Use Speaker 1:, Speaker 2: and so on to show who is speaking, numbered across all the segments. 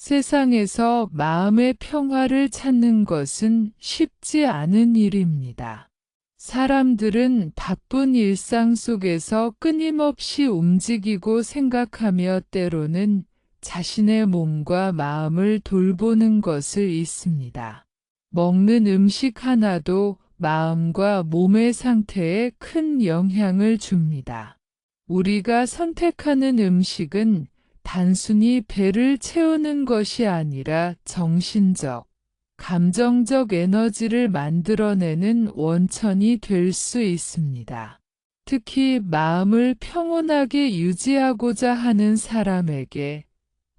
Speaker 1: 세상에서 마음의 평화를 찾는 것은 쉽지 않은 일입니다. 사람들은 바쁜 일상 속에서 끊임없이 움직이고 생각하며 때로는 자신의 몸과 마음을 돌보는 것을 잊습니다. 먹는 음식 하나도 마음과 몸의 상태에 큰 영향을 줍니다. 우리가 선택하는 음식은 단순히 배를 채우는 것이 아니라 정신적, 감정적 에너지를 만들어내는 원천이 될 수 있습니다. 특히 마음을 평온하게 유지하고자 하는 사람에게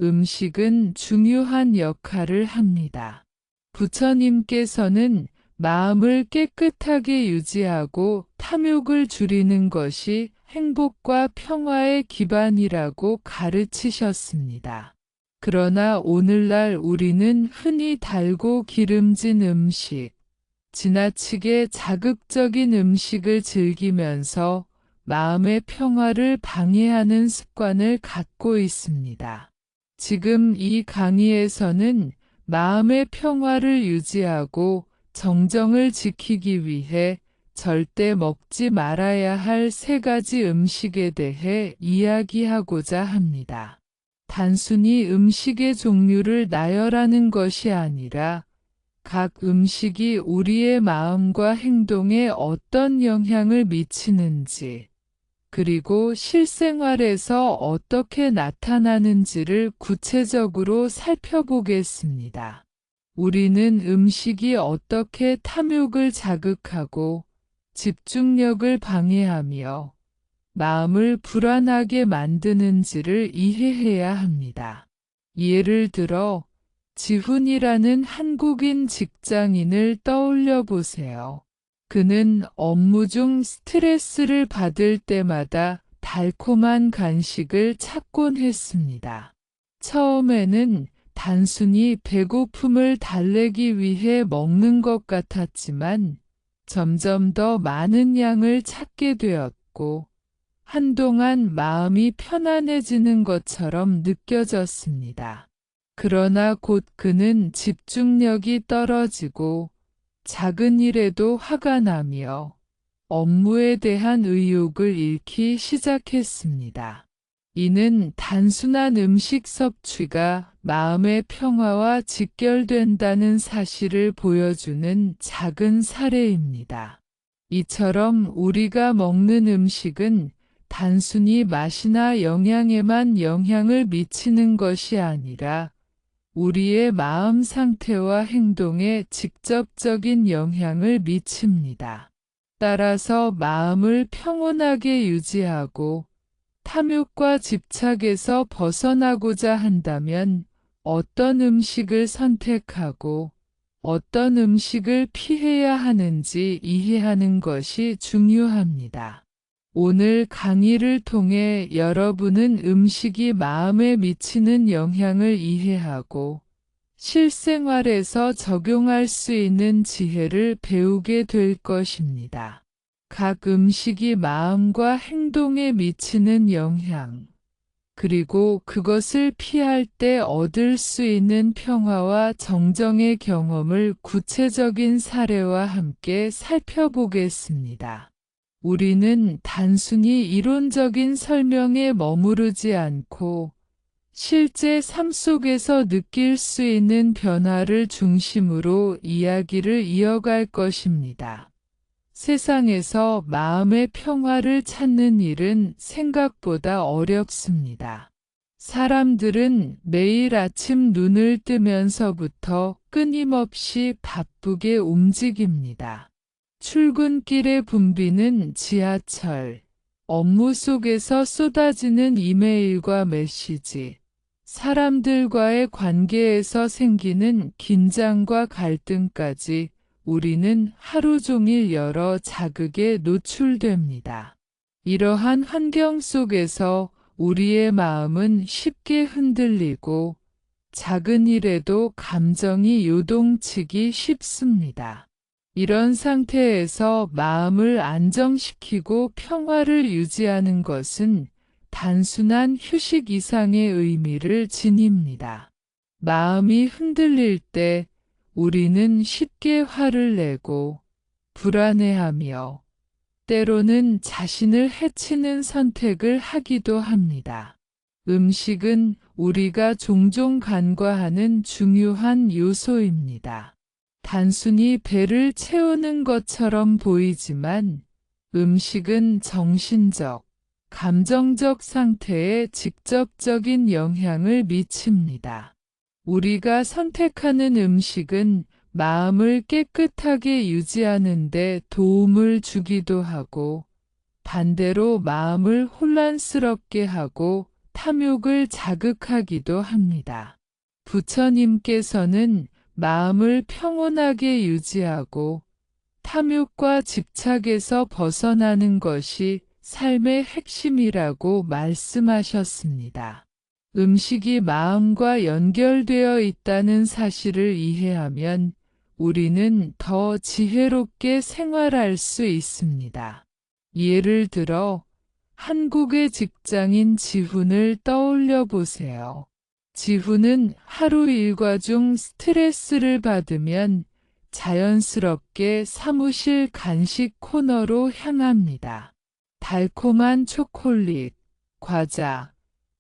Speaker 1: 음식은 중요한 역할을 합니다. 부처님께서는 마음을 깨끗하게 유지하고 탐욕을 줄이는 것이 행복과 평화의 기반이라고 가르치셨습니다. 그러나 오늘날 우리는 흔히 달고 기름진 음식, 지나치게 자극적인 음식을 즐기면서 마음의 평화를 방해하는 습관을 갖고 있습니다. 지금 이 강의에서는 마음의 평화를 유지하고 정정을 지키기 위해 절대 먹지 말아야 할 3가지 음식에 대해 이야기하고자 합니다. 단순히 음식의 종류를 나열하는 것이 아니라 각 음식이 우리의 마음과 행동에 어떤 영향을 미치는지, 그리고 실생활에서 어떻게 나타나는지를 구체적으로 살펴보겠습니다. 우리는 음식이 어떻게 탐욕을 자극하고 집중력을 방해하며 마음을 불안하게 만드는지를 이해해야 합니다. 예를 들어 지훈이라는 한국인 직장인을 떠올려 보세요. 그는 업무 중 스트레스를 받을 때마다 달콤한 간식을 찾곤 했습니다. 처음에는 단순히 배고픔을 달래기 위해 먹는 것 같았지만 점점 더 많은 양을 찾게 되었고 한동안 마음이 편안해지는 것처럼 느껴졌습니다. 그러나 곧 그는 집중력이 떨어지고 작은 일에도 화가 나며 업무에 대한 의욕을 잃기 시작했습니다. 이는 단순한 음식 섭취가 마음의 평화와 직결된다는 사실을 보여주는 작은 사례입니다. 이처럼 우리가 먹는 음식은 단순히 맛이나 영양에만 영향을 미치는 것이 아니라 우리의 마음 상태와 행동에 직접적인 영향을 미칩니다. 따라서 마음을 평온하게 유지하고 탐욕과 집착에서 벗어나고자 한다면 어떤 음식을 선택하고 어떤 음식을 피해야 하는지 이해하는 것이 중요합니다. 오늘 강의를 통해 여러분은 음식이 마음에 미치는 영향을 이해하고 실생활에서 적용할 수 있는 지혜를 배우게 될 것입니다. 각 음식이 마음과 행동에 미치는 영향, 그리고 그것을 피할 때 얻을 수 있는 평화와 정정의 경험을 구체적인 사례와 함께 살펴보겠습니다. 우리는 단순히 이론적인 설명에 머무르지 않고 실제 삶 속에서 느낄 수 있는 변화를 중심으로 이야기를 이어갈 것입니다. 세상에서 마음의 평화를 찾는 일은 생각보다 어렵습니다. 사람들은 매일 아침 눈을 뜨면서부터 끊임없이 바쁘게 움직입니다. 출근길에 붐비는 지하철, 업무 속에서 쏟아지는 이메일과 메시지, 사람들과의 관계에서 생기는 긴장과 갈등까지 우리는 하루 종일 여러 자극에 노출됩니다. 이러한 환경 속에서 우리의 마음은 쉽게 흔들리고 작은 일에도 감정이 요동치기 쉽습니다. 이런 상태에서 마음을 안정시키고 평화를 유지하는 것은 단순한 휴식 이상의 의미를 지닙니다. 마음이 흔들릴 때 우리는 쉽게 화를 내고 불안해하며 때로는 자신을 해치는 선택을 하기도 합니다. 음식은 우리가 종종 간과하는 중요한 요소입니다. 단순히 배를 채우는 것처럼 보이지만 음식은 정신적, 감정적 상태에 직접적인 영향을 미칩니다. 우리가 선택하는 음식은 마음을 깨끗하게 유지하는 데 도움을 주기도 하고 반대로 마음을 혼란스럽게 하고 탐욕을 자극하기도 합니다. 부처님께서는 마음을 평온하게 유지하고 탐욕과 집착에서 벗어나는 것이 삶의 핵심이라고 말씀하셨습니다. 음식이 마음과 연결되어 있다는 사실을 이해하면 우리는 더 지혜롭게 생활할 수 있습니다. 예를 들어 한국의 직장인 지훈을 떠올려 보세요. 지훈은 하루 일과 중 스트레스를 받으면 자연스럽게 사무실 간식 코너로 향합니다. 달콤한 초콜릿, 과자,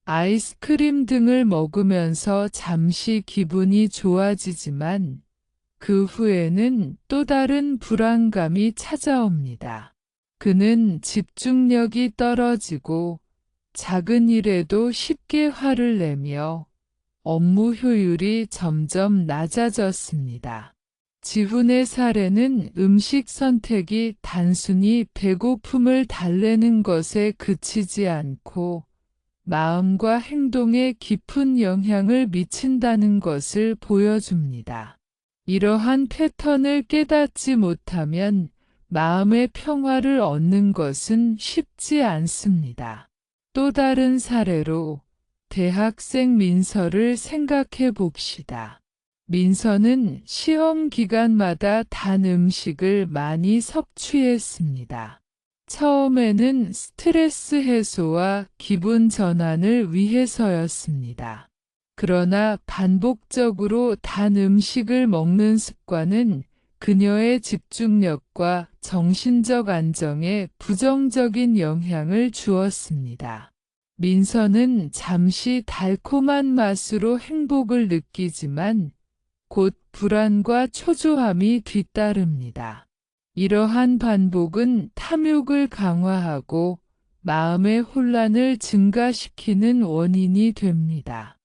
Speaker 1: 아이스크림 등을 먹으면서 잠시 기분이 좋아지지만 그 후에는 또 다른 불안감이 찾아옵니다. 그는 집중력이 떨어지고 작은 일에도 쉽게 화를 내며 업무 효율이 점점 낮아졌습니다. 지훈의 사례는 음식 선택이 단순히 배고픔을 달래는 것에 그치지 않고 마음과 행동에 깊은 영향을 미친다는 것을 보여줍니다. 이러한 패턴을 깨닫지 못하면 마음의 평화를 얻는 것은 쉽지 않습니다. 또 다른 사례로 대학생 민서를 생각해 봅시다. 민서는 시험 기간마다 단 음식을 많이 섭취했습니다. 처음에는 스트레스 해소와 기분 전환을 위해서였습니다. 그러나 반복적으로 단 음식을 먹는 습관은 그녀의 집중력과 정신적 안정에 부정적인 영향을 주었습니다. 민서는 잠시 달콤한 맛으로 행복을 느끼지만 곧 불안과 초조함이 뒤따릅니다. 이러한 반복은 탐욕을 강화하고 마음의 혼란을 증가시키는 원인이 됩니다.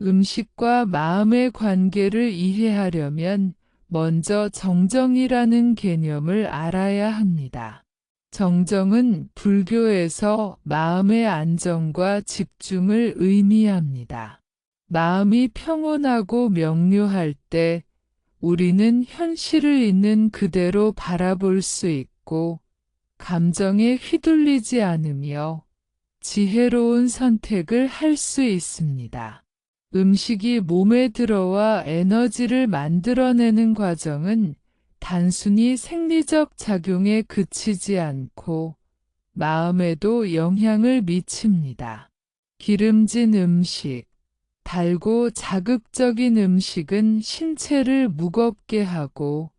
Speaker 1: 음식과 마음의 관계를 이해하려면 먼저 정정이라는 개념을 알아야 합니다. 정정은 불교에서 마음의 안정과 집중을 의미합니다. 마음이 평온하고 명료할 때 우리는 현실을 있는 그대로 바라볼 수 있고 감정에 휘둘리지 않으며 지혜로운 선택을 할 수 있습니다. 음식이 몸에 들어와 에너지를 만들어내는 과정은 단순히 생리적 작용에 그치지 않고 마음에도 영향을 미칩니다. 기름진 음식, 달고 자극적인 음식은 신체를 무겁게 하고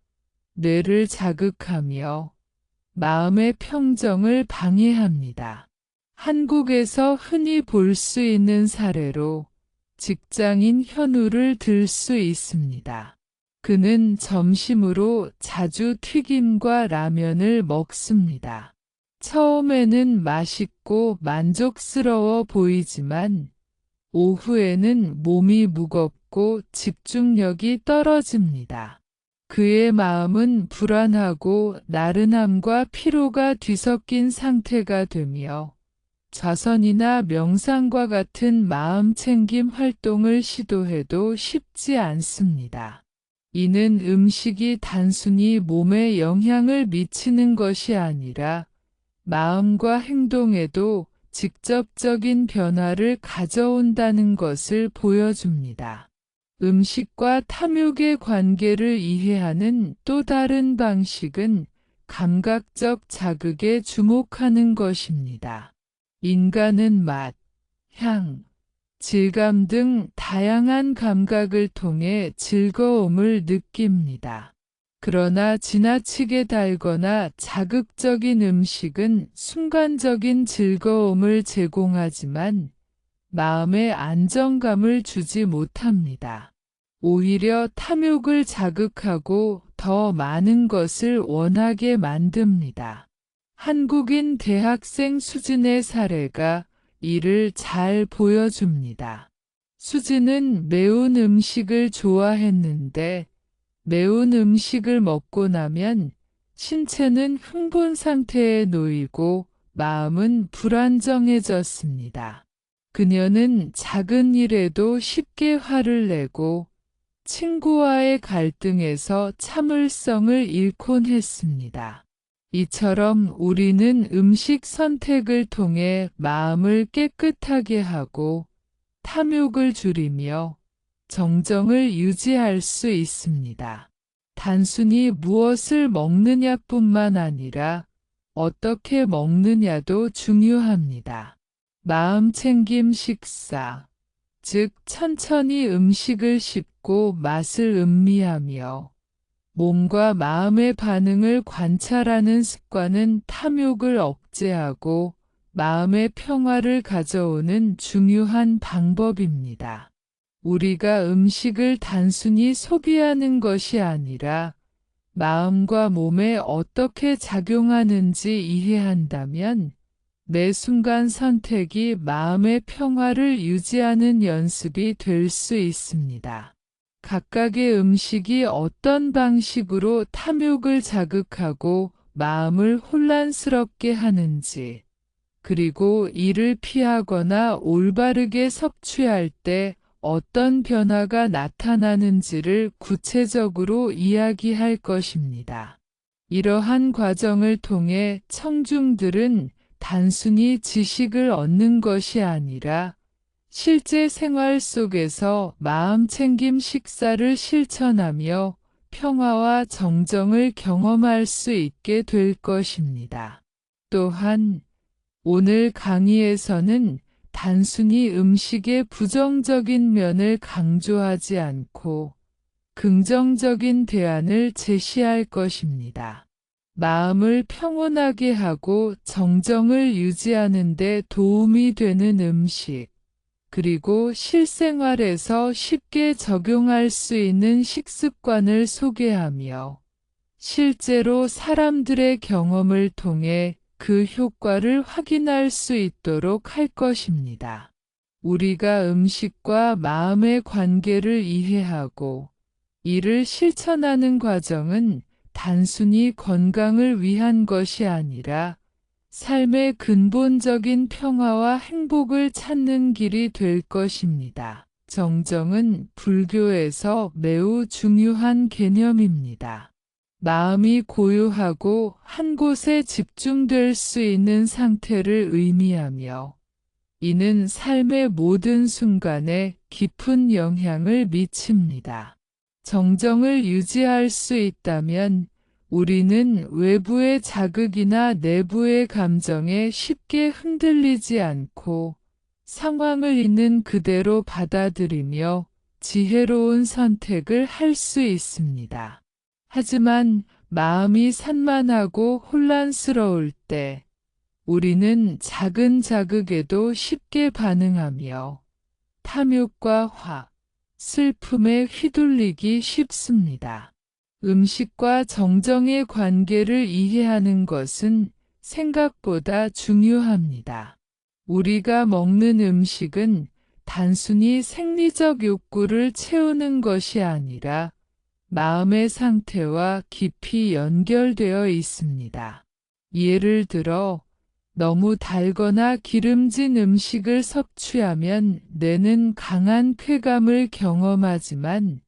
Speaker 1: 뇌를 자극하며 마음의 평정을 방해합니다. 한국에서 흔히 볼 수 있는 사례로 직장인 현우를 들 수 있습니다. 그는 점심으로 자주 튀김과 라면을 먹습니다. 처음에는 맛있고 만족스러워 보이지만 오후에는 몸이 무겁고 집중력이 떨어집니다. 그의 마음은 불안하고 나른함과 피로가 뒤섞인 상태가 되며 자선이나 명상과 같은 마음챙김 활동을 시도해도 쉽지 않습니다. 이는 음식이 단순히 몸에 영향을 미치는 것이 아니라 마음과 행동에도 직접적인 변화를 가져온다는 것을 보여줍니다. 음식과 탐욕의 관계를 이해하는 또 다른 방식은 감각적 자극에 주목하는 것입니다. 인간은 맛, 향, 질감 등 다양한 감각을 통해 즐거움을 느낍니다. 그러나 지나치게 달거나 자극적인 음식은 순간적인 즐거움을 제공하지만 마음의 안정감을 주지 못합니다. 오히려 탐욕을 자극하고 더 많은 것을 원하게 만듭니다. 한국인 대학생 수진의 사례가 이를 잘 보여줍니다. 수진은 매운 음식을 좋아했는데 매운 음식을 먹고 나면 신체는 흥분 상태에 놓이고 마음은 불안정해졌습니다. 그녀는 작은 일에도 쉽게 화를 내고 친구와의 갈등에서 참을성을 잃곤 했습니다. 이처럼 우리는 음식 선택을 통해 마음을 깨끗하게 하고 탐욕을 줄이며 정정을 유지할 수 있습니다. 단순히 무엇을 먹느냐뿐만 아니라 어떻게 먹느냐도 중요합니다. 마음챙김 식사, 즉 천천히 음식을 씹고 맛을 음미하며 몸과 마음의 반응을 관찰하는 습관은 탐욕을 억제하고 마음의 평화를 가져오는 중요한 방법입니다. 우리가 음식을 단순히 소비하는 것이 아니라 마음과 몸에 어떻게 작용하는지 이해한다면 매 순간 선택이 마음의 평화를 유지하는 연습이 될 수 있습니다. 각각의 음식이 어떤 방식으로 탐욕을 자극하고 마음을 혼란스럽게 하는지, 그리고 이를 피하거나 올바르게 섭취할 때 어떤 변화가 나타나는지를 구체적으로 이야기할 것입니다. 이러한 과정을 통해 청중들은 단순히 지식을 얻는 것이 아니라 실제 생활 속에서 마음챙김 식사를 실천하며 평화와 정정을 경험할 수 있게 될 것입니다. 또한 오늘 강의에서는 단순히 음식의 부정적인 면을 강조하지 않고 긍정적인 대안을 제시할 것입니다. 마음을 평온하게 하고 정정을 유지하는 데 도움이 되는 음식, 그리고 실생활에서 쉽게 적용할 수 있는 식습관을 소개하며 실제로 사람들의 경험을 통해 그 효과를 확인할 수 있도록 할 것입니다. 우리가 음식과 마음의 관계를 이해하고 이를 실천하는 과정은 단순히 건강을 위한 것이 아니라 삶의 근본적인 평화와 행복을 찾는 길이 될 것입니다. 정정은 불교에서 매우 중요한 개념입니다. 마음이 고요하고 한 곳에 집중될 수 있는 상태를 의미하며 이는 삶의 모든 순간에 깊은 영향을 미칩니다. 정정을 유지할 수 있다면 우리는 외부의 자극이나 내부의 감정에 쉽게 흔들리지 않고 상황을 있는 그대로 받아들이며 지혜로운 선택을 할 수 있습니다. 하지만 마음이 산만하고 혼란스러울 때 우리는 작은 자극에도 쉽게 반응하며 탐욕과 화, 슬픔에 휘둘리기 쉽습니다. 음식과 정정의 관계를 이해하는 것은 생각보다 중요합니다. 우리가 먹는 음식은 단순히 생리적 욕구를 채우는 것이 아니라 마음의 상태와 깊이 연결되어 있습니다. 예를 들어, 너무 달거나 기름진 음식을 섭취하면 뇌는 강한 쾌감을 경험하지만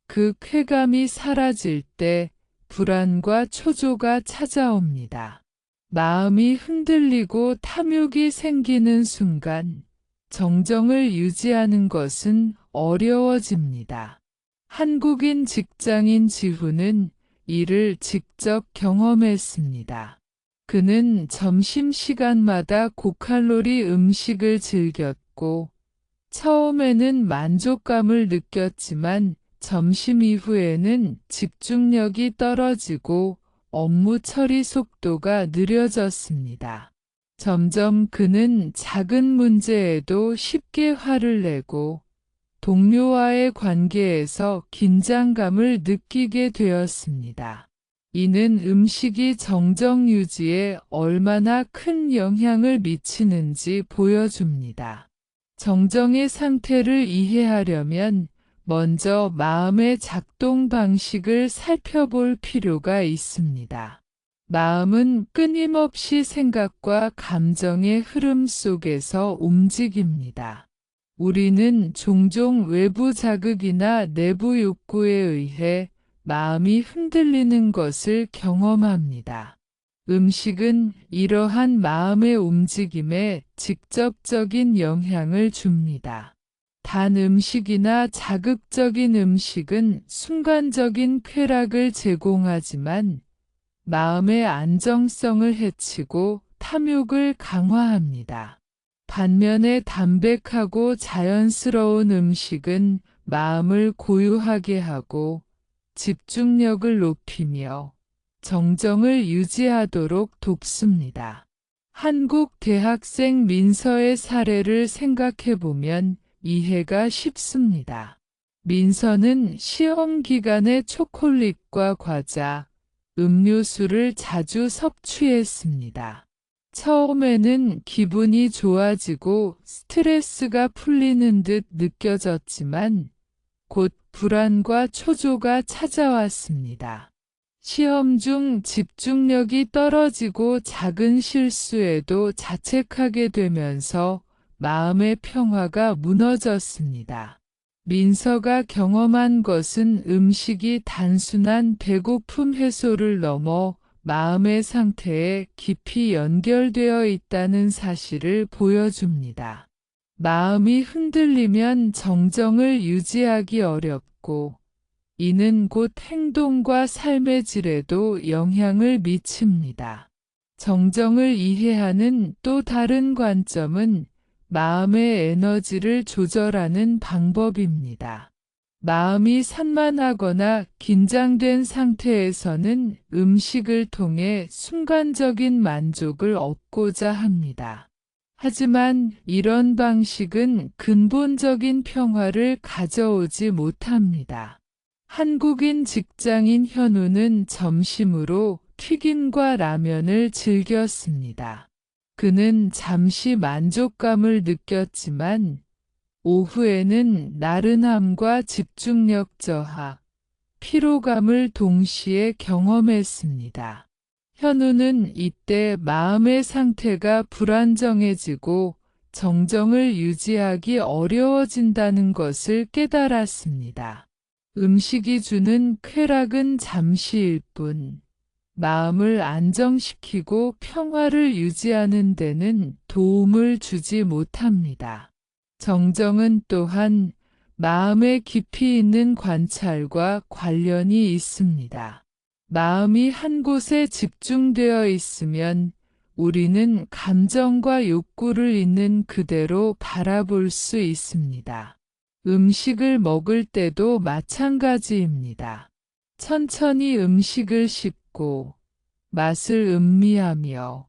Speaker 1: 그 쾌감이 사라질 때 불안과 초조가 찾아옵니다. 마음이 흔들리고 탐욕이 생기는 순간 정정을 유지하는 것은 어려워집니다. 한국인 직장인 지훈은 이를 직접 경험했습니다. 그는 점심시간마다 고칼로리 음식을 즐겼고 처음에는 만족감을 느꼈지만 점심 이후에는 집중력이 떨어지고 업무 처리 속도가 느려졌습니다. 점점 그는 작은 문제에도 쉽게 화를 내고 동료와의 관계에서 긴장감을 느끼게 되었습니다. 이는 음식이 정정 유지에 얼마나 큰 영향을 미치는지 보여줍니다. 정정의 상태를 이해하려면 먼저 마음의 작동 방식을 살펴볼 필요가 있습니다. 마음은 끊임없이 생각과 감정의 흐름 속에서 움직입니다. 우리는 종종 외부 자극이나 내부 욕구에 의해 마음이 흔들리는 것을 경험합니다. 음식은 이러한 마음의 움직임에 직접적인 영향을 줍니다. 단 음식이나 자극적인 음식은 순간적인 쾌락을 제공하지만 마음의 안정성을 해치고 탐욕을 강화합니다. 반면에 담백하고 자연스러운 음식은 마음을 고요하게 하고 집중력을 높이며 정정을 유지하도록 돕습니다. 한국 대학생 민서의 사례를 생각해보면 이해가 쉽습니다. 민서는 시험 기간에 초콜릿과 과자, 음료수를 자주 섭취했습니다. 처음에는 기분이 좋아지고 스트레스가 풀리는 듯 느껴졌지만 곧 불안과 초조가 찾아왔습니다. 시험 중 집중력이 떨어지고 작은 실수에도 자책하게 되면서 마음의 평화가 무너졌습니다. 민서가 경험한 것은 음식이 단순한 배고픔 해소를 넘어 마음의 상태에 깊이 연결되어 있다는 사실을 보여줍니다. 마음이 흔들리면 정정을 유지하기 어렵고 이는 곧 행동과 삶의 질에도 영향을 미칩니다. 정정을 이해하는 또 다른 관점은 마음의 에너지를 조절하는 방법입니다. 마음이 산만하거나 긴장된 상태에서는 음식을 통해 순간적인 만족을 얻고자 합니다. 하지만 이런 방식은 근본적인 평화를 가져오지 못합니다. 한국인 직장인 현우는 점심으로 튀김과 라면을 즐겼습니다. 그는 잠시 만족감을 느꼈지만 오후에는 나른함과 집중력 저하, 피로감을 동시에 경험했습니다. 현우는 이때 마음의 상태가 불안정해지고 정정을 유지하기 어려워진다는 것을 깨달았습니다. 음식이 주는 쾌락은 잠시일 뿐, 마음을 안정시키고 평화를 유지하는 데는 도움을 주지 못합니다. 정정은 또한 마음의 깊이 있는 관찰과 관련이 있습니다. 마음이 한 곳에 집중되어 있으면 우리는 감정과 욕구를 있는 그대로 바라볼 수 있습니다. 음식을 먹을 때도 마찬가지입니다. 천천히 음식을 씹고 맛을 음미하며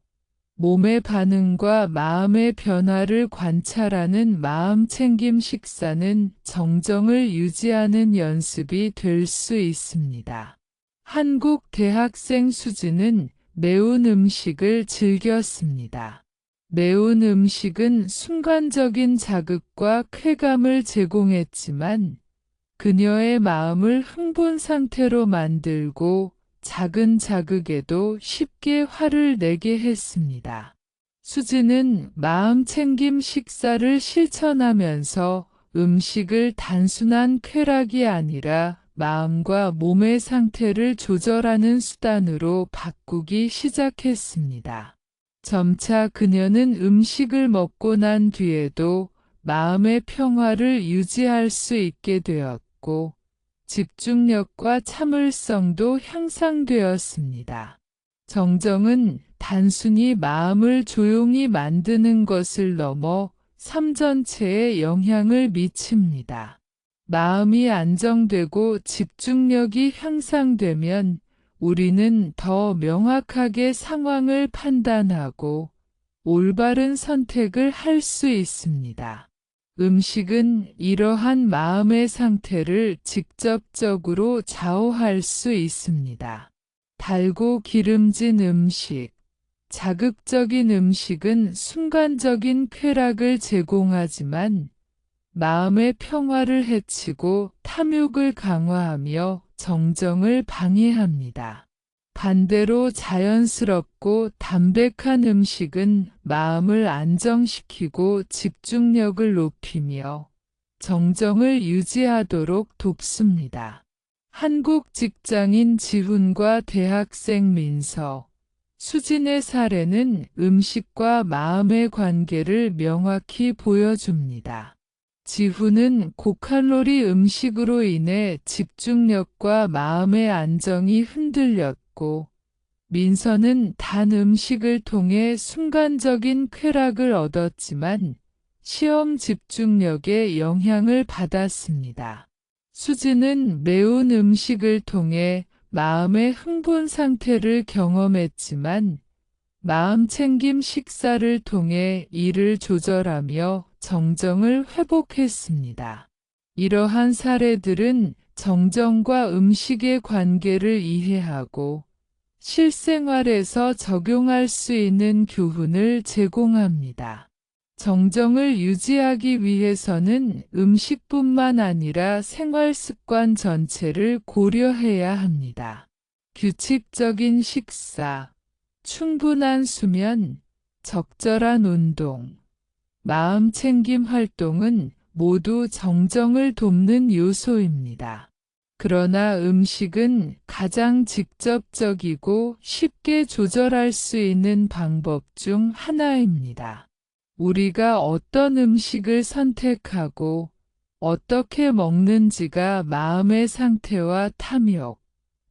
Speaker 1: 몸의 반응과 마음의 변화를 관찰하는 마음챙김 식사는 정정을 유지하는 연습이 될 수 있습니다. 한국 대학생 수지는 매운 음식을 즐겼습니다. 매운 음식은 순간적인 자극과 쾌감을 제공했지만 그녀의 마음을 흥분 상태로 만들고 작은 자극에도 쉽게 화를 내게 했습니다. 수지는 마음챙김 식사를 실천하면서 음식을 단순한 쾌락이 아니라 마음과 몸의 상태를 조절하는 수단으로 바꾸기 시작했습니다. 점차 그녀는 음식을 먹고 난 뒤에도 마음의 평화를 유지할 수 있게 되었고, 집중력과 참을성도 향상되었습니다. 정정은 단순히 마음을 조용히 만드는 것을 넘어 삶 전체에 영향을 미칩니다. 마음이 안정되고 집중력이 향상되면 우리는 더 명확하게 상황을 판단하고 올바른 선택을 할 수 있습니다. 음식은 이러한 마음의 상태를 직접적으로 좌우할 수 있습니다. 달고 기름진 음식, 자극적인 음식은 순간적인 쾌락을 제공하지만 마음의 평화를 해치고 탐욕을 강화하며 정정을 방해합니다. 반대로 자연스럽고 담백한 음식은 마음을 안정시키고 집중력을 높이며 정정을 유지하도록 돕습니다. 한국 직장인 지훈과 대학생 민서, 수진의 사례는 음식과 마음의 관계를 명확히 보여줍니다. 지훈은 고칼로리 음식으로 인해 집중력과 마음의 안정이 흔들렸고, 민서는 단 음식을 통해 순간적인 쾌락을 얻었지만 시험 집중력에 영향을 받았습니다. 수진은 매운 음식을 통해 마음의 흥분 상태를 경험했지만 마음챙김 식사를 통해 이를 조절하며 정정을 회복했습니다. 이러한 사례들은 정정과 음식의 관계를 이해하고 실생활에서 적용할 수 있는 교훈을 제공합니다. 정정을 유지하기 위해서는 음식뿐만 아니라 생활 습관 전체를 고려해야 합니다. 규칙적인 식사, 충분한 수면, 적절한 운동, 마음 챙김 활동은 모두 정정을 돕는 요소입니다. 그러나 음식은 가장 직접적이고 쉽게 조절할 수 있는 방법 중 하나입니다. 우리가 어떤 음식을 선택하고 어떻게 먹는지가 마음의 상태와 탐욕,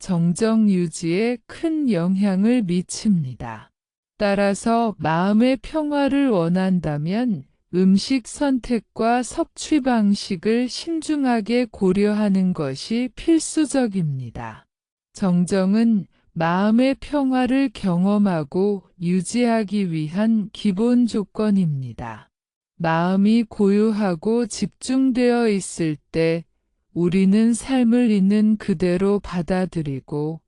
Speaker 1: 정정 유지에 큰 영향을 미칩니다. 따라서 마음의 평화를 원한다면 음식 선택과 섭취 방식을 신중하게 고려하는 것이 필수적입니다. 정정은 마음의 평화를 경험하고 유지하기 위한 기본 조건입니다. 마음이 고요하고 집중되어 있을 때 우리는 삶을 있는 그대로 받아들이고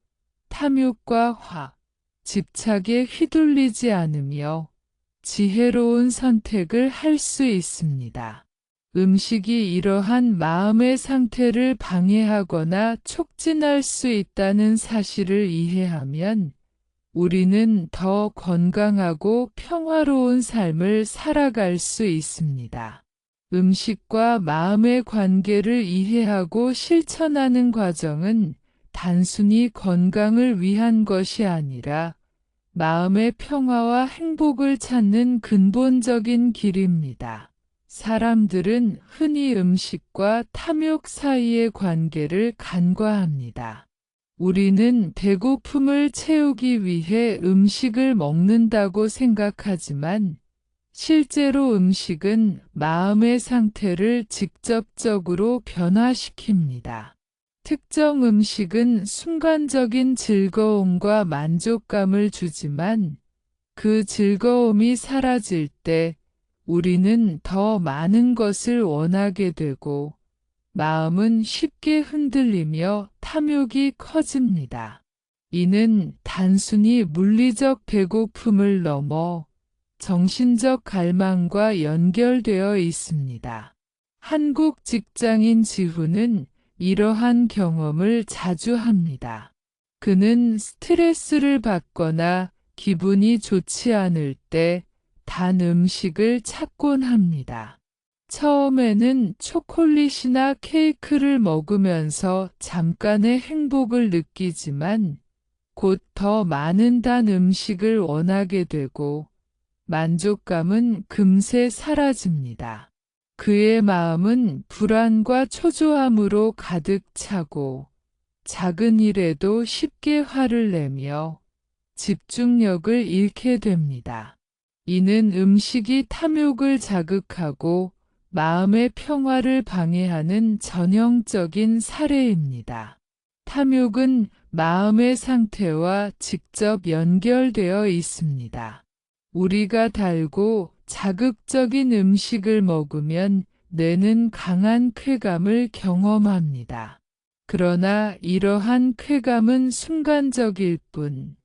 Speaker 1: 탐욕과 집착에 휘둘리지 않으며 지혜로운 선택을 할 수 있습니다. 음식이 이러한 마음의 상태를 방해하거나 촉진할 수 있다는 사실을 이해하면 우리는 더 건강하고 평화로운 삶을 살아갈 수 있습니다. 음식과 마음의 관계를 이해하고 실천하는 과정은 단순히 건강을 위한 것이 아니라 마음의 평화와 행복을 찾는 근본적인 길입니다. 사람들은 흔히 음식과 탐욕 사이의 관계를 간과합니다. 우리는 배고픔을 채우기 위해 음식을 먹는다고 생각하지만 실제로 음식은 마음의 상태를 직접적으로 변화시킵니다. 특정 음식은 순간적인 즐거움과 만족감을 주지만 그 즐거움이 사라질 때 우리는 더 많은 것을 원하게 되고 마음은 쉽게 흔들리며 탐욕이 커집니다. 이는 단순히 물리적 배고픔을 넘어 정신적 갈망과 연결되어 있습니다. 한국 직장인 지훈은 이러한 경험을 자주 합니다. 그는 스트레스를 받거나 기분이 좋지 않을 때 단 음식을 찾곤 합니다. 처음에는 초콜릿이나 케이크를 먹으면서 잠깐의 행복을 느끼지만 곧 더 많은 단 음식을 원하게 되고 만족감은 금세 사라집니다. 그의 마음은 불안과 초조함으로 가득 차고 작은 일에도 쉽게 화를 내며 집중력을 잃게 됩니다. 이는 음식이 탐욕을 자극하고 마음의 평화를 방해하는 전형적인 사례입니다. 탐욕은 마음의 상태와 직접 연결되어 있습니다. 우리가 달고 자극적인 음식을 먹으면 뇌는 강한 쾌감을 경험합니다. 그러나 이러한 쾌감은 순간적일 뿐,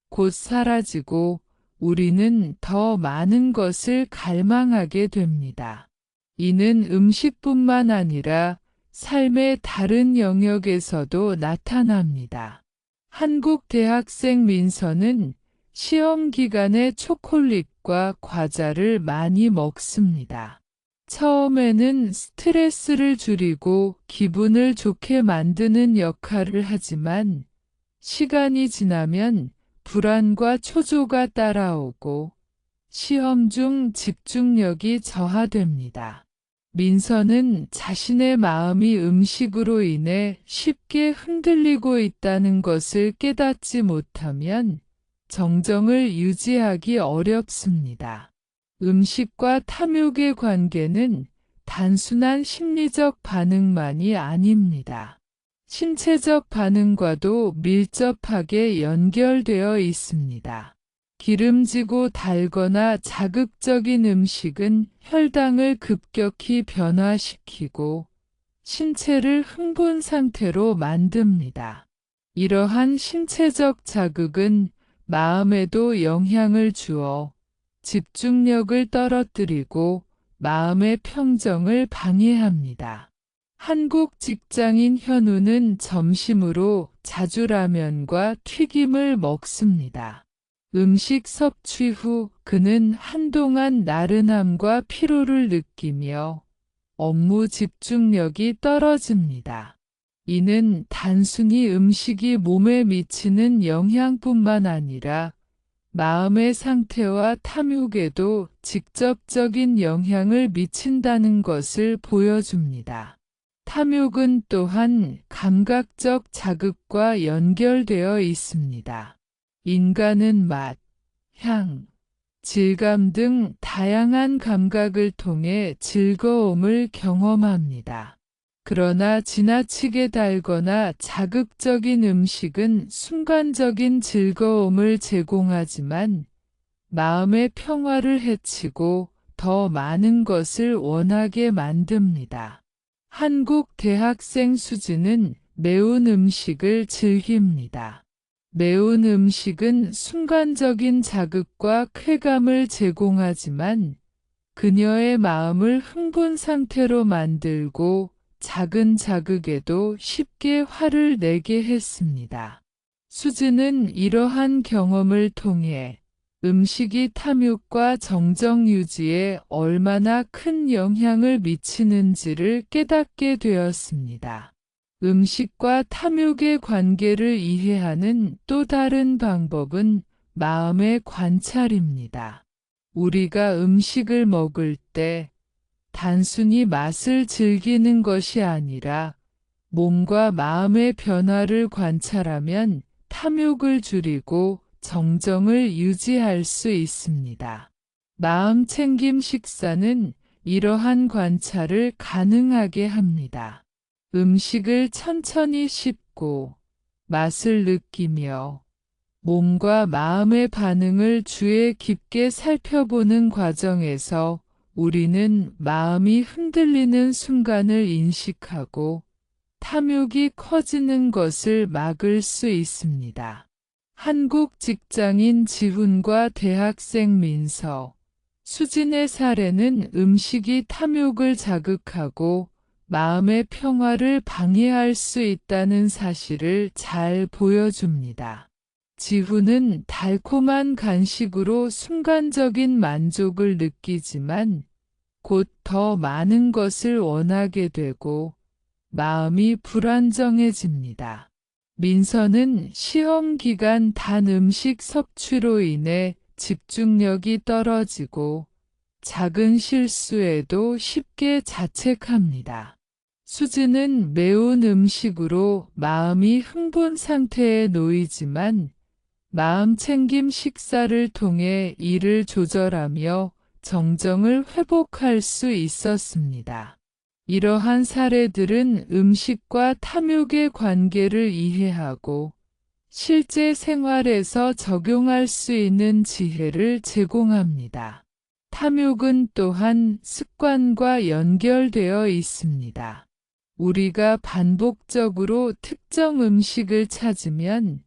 Speaker 1: 곧 사라지고 우리는 더 많은 것을 갈망하게 됩니다. 이는 음식뿐만 아니라 삶의 다른 영역에서도 나타납니다. 한국 대학생 민서는 시험 기간에 초콜릿과 과자를 많이 먹습니다. 처음에는 스트레스를 줄이고 기분을 좋게 만드는 역할을 하지만 시간이 지나면 불안과 초조가 따라오고 시험 중 집중력이 저하됩니다. 민서는 자신의 마음이 음식으로 인해 쉽게 흔들리고 있다는 것을 깨닫지 못하면 정정을 유지하기 어렵습니다. 음식과 탐욕의 관계는 단순한 심리적 반응만이 아닙니다. 신체적 반응과도 밀접하게 연결되어 있습니다. 기름지고 달거나 자극적인 음식은 혈당을 급격히 변화시키고 신체를 흥분 상태로 만듭니다. 이러한 신체적 자극은 마음에도 영향을 주어 집중력을 떨어뜨리고 마음의 평정을 방해합니다. 한국 직장인 현우는 점심으로 자주 라면과 튀김을 먹습니다. 음식 섭취 후 그는 한동안 나른함과 피로를 느끼며 업무 집중력이 떨어집니다. 이는 단순히 음식이 몸에 미치는 영향뿐만 아니라 마음의 상태와 탐욕에도 직접적인 영향을 미친다는 것을 보여줍니다. 탐욕은 또한 감각적 자극과 연결되어 있습니다. 인간은 맛, 향, 질감 등 다양한 감각을 통해 즐거움을 경험합니다. 그러나 지나치게 달거나 자극적인 음식은 순간적인 즐거움을 제공하지만 마음의 평화를 해치고 더 많은 것을 원하게 만듭니다. 한국 대학생 수지는 매운 음식을 즐깁니다. 매운 음식은 순간적인 자극과 쾌감을 제공하지만 그녀의 마음을 흥분 상태로 만들고 작은 자극에도 쉽게 화를 내게 했습니다. 수지는 이러한 경험을 통해 음식이 탐욕과 정정 유지에 얼마나 큰 영향을 미치는지를 깨닫게 되었습니다. 음식과 탐욕의 관계를 이해하는 또 다른 방법은 마음의 관찰입니다. 우리가 음식을 먹을 때 단순히 맛을 즐기는 것이 아니라 몸과 마음의 변화를 관찰하면 탐욕을 줄이고 정정을 유지할 수 있습니다. 마음 챙김 식사는 이러한 관찰을 가능하게 합니다. 음식을 천천히 씹고 맛을 느끼며 몸과 마음의 반응을 주의 깊게 살펴보는 과정에서 우리는 마음이 흔들리는 순간을 인식하고 탐욕이 커지는 것을 막을 수 있습니다. 한국 직장인 지훈과 대학생 민서, 수진의 사례는 음식이 탐욕을 자극하고 마음의 평화를 방해할 수 있다는 사실을 잘 보여줍니다. 지훈은 달콤한 간식으로 순간적인 만족을 느끼지만 곧 더 많은 것을 원하게 되고 마음이 불안정해집니다. 민서는 시험 기간 단 음식 섭취로 인해 집중력이 떨어지고 작은 실수에도 쉽게 자책합니다. 수지는 매운 음식으로 마음이 흥분 상태에 놓이지만 마음챙김 식사를 통해 이를 조절하며 정정을 회복할 수 있었습니다. 이러한 사례들은 음식과 탐욕의 관계를 이해하고 실제 생활에서 적용할 수 있는 지혜를 제공합니다. 탐욕은 또한 습관과 연결되어 있습니다. 우리가 반복적으로 특정 음식을 찾으면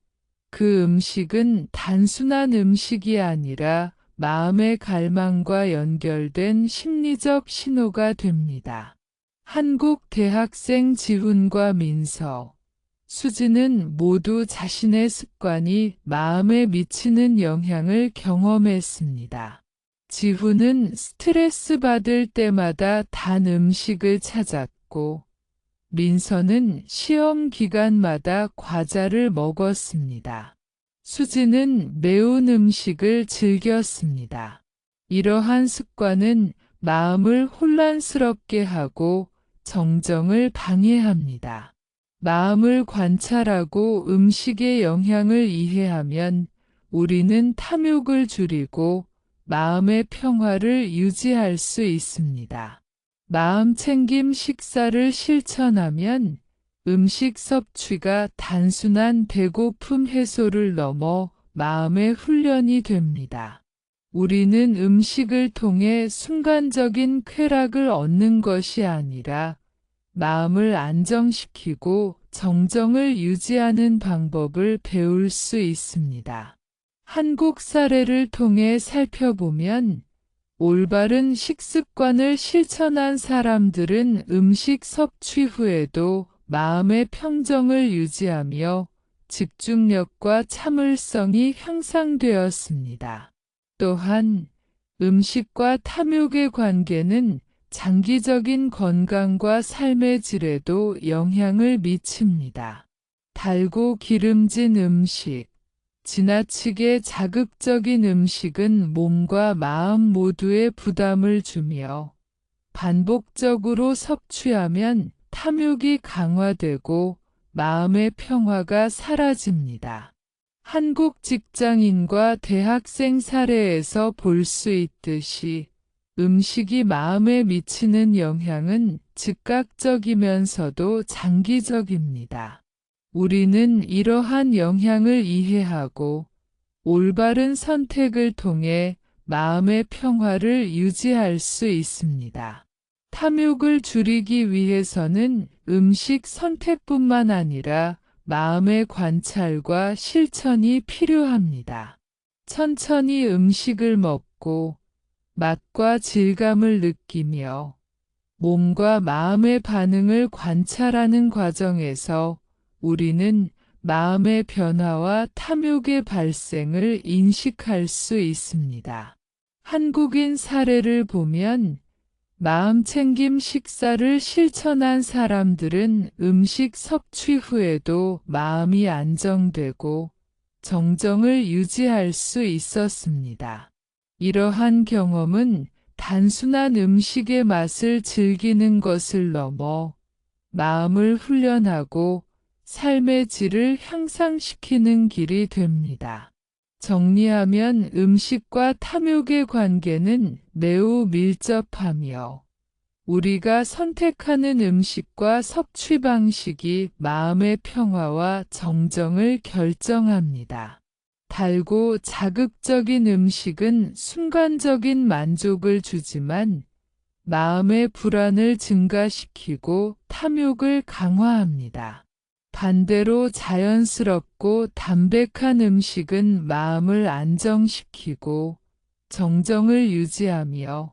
Speaker 1: 그 음식은 단순한 음식이 아니라 마음의 갈망과 연결된 심리적 신호가 됩니다. 한국 대학생 지훈과 민서, 수지는 모두 자신의 습관이 마음에 미치는 영향을 경험했습니다. 지훈은 스트레스 받을 때마다 단 음식을 찾았고, 민서는 시험 기간마다 과자를 먹었습니다. 수지는 매운 음식을 즐겼습니다. 이러한 습관은 마음을 혼란스럽게 하고 정정을 방해합니다. 마음을 관찰하고 음식의 영향을 이해하면 우리는 탐욕을 줄이고 마음의 평화를 유지할 수 있습니다. 마음챙김 식사를 실천하면 음식 섭취가 단순한 배고픔 해소를 넘어 마음의 훈련이 됩니다. 우리는 음식을 통해 순간적인 쾌락을 얻는 것이 아니라 마음을 안정시키고 정정을 유지하는 방법을 배울 수 있습니다. 한국 사례를 통해 살펴보면 올바른 식습관을 실천한 사람들은 음식 섭취 후에도 마음의 평정을 유지하며 집중력과 참을성이 향상되었습니다. 또한 음식과 탐욕의 관계는 장기적인 건강과 삶의 질에도 영향을 미칩니다. 달고 기름진 음식, 지나치게 자극적인 음식은 몸과 마음 모두에 부담을 주며 반복적으로 섭취하면 탐욕이 강화되고 마음의 평화가 사라집니다. 한국 직장인과 대학생 사례에서 볼 수 있듯이 음식이 마음에 미치는 영향은 즉각적이면서도 장기적입니다. 우리는 이러한 영향을 이해하고 올바른 선택을 통해 마음의 평화를 유지할 수 있습니다. 탐욕을 줄이기 위해서는 음식 선택뿐만 아니라 마음의 관찰과 실천이 필요합니다. 천천히 음식을 먹고 맛과 질감을 느끼며 몸과 마음의 반응을 관찰하는 과정에서 우리는 마음의 변화와 탐욕의 발생을 인식할 수 있습니다. 한국인 사례를 보면 마음챙김 식사를 실천한 사람들은 음식 섭취 후에도 마음이 안정되고 정정을 유지할 수 있었습니다. 이러한 경험은 단순한 음식의 맛을 즐기는 것을 넘어 마음을 훈련하고 삶의 질을 향상시키는 길이 됩니다. 정리하면 음식과 탐욕의 관계는 매우 밀접하며 우리가 선택하는 음식과 섭취 방식이 마음의 평화와 정정을 결정합니다. 달고 자극적인 음식은 순간적인 만족을 주지만 마음의 불안을 증가시키고 탐욕을 강화합니다. 반대로 자연스럽고 담백한 음식은 마음을 안정시키고 정정을 유지하며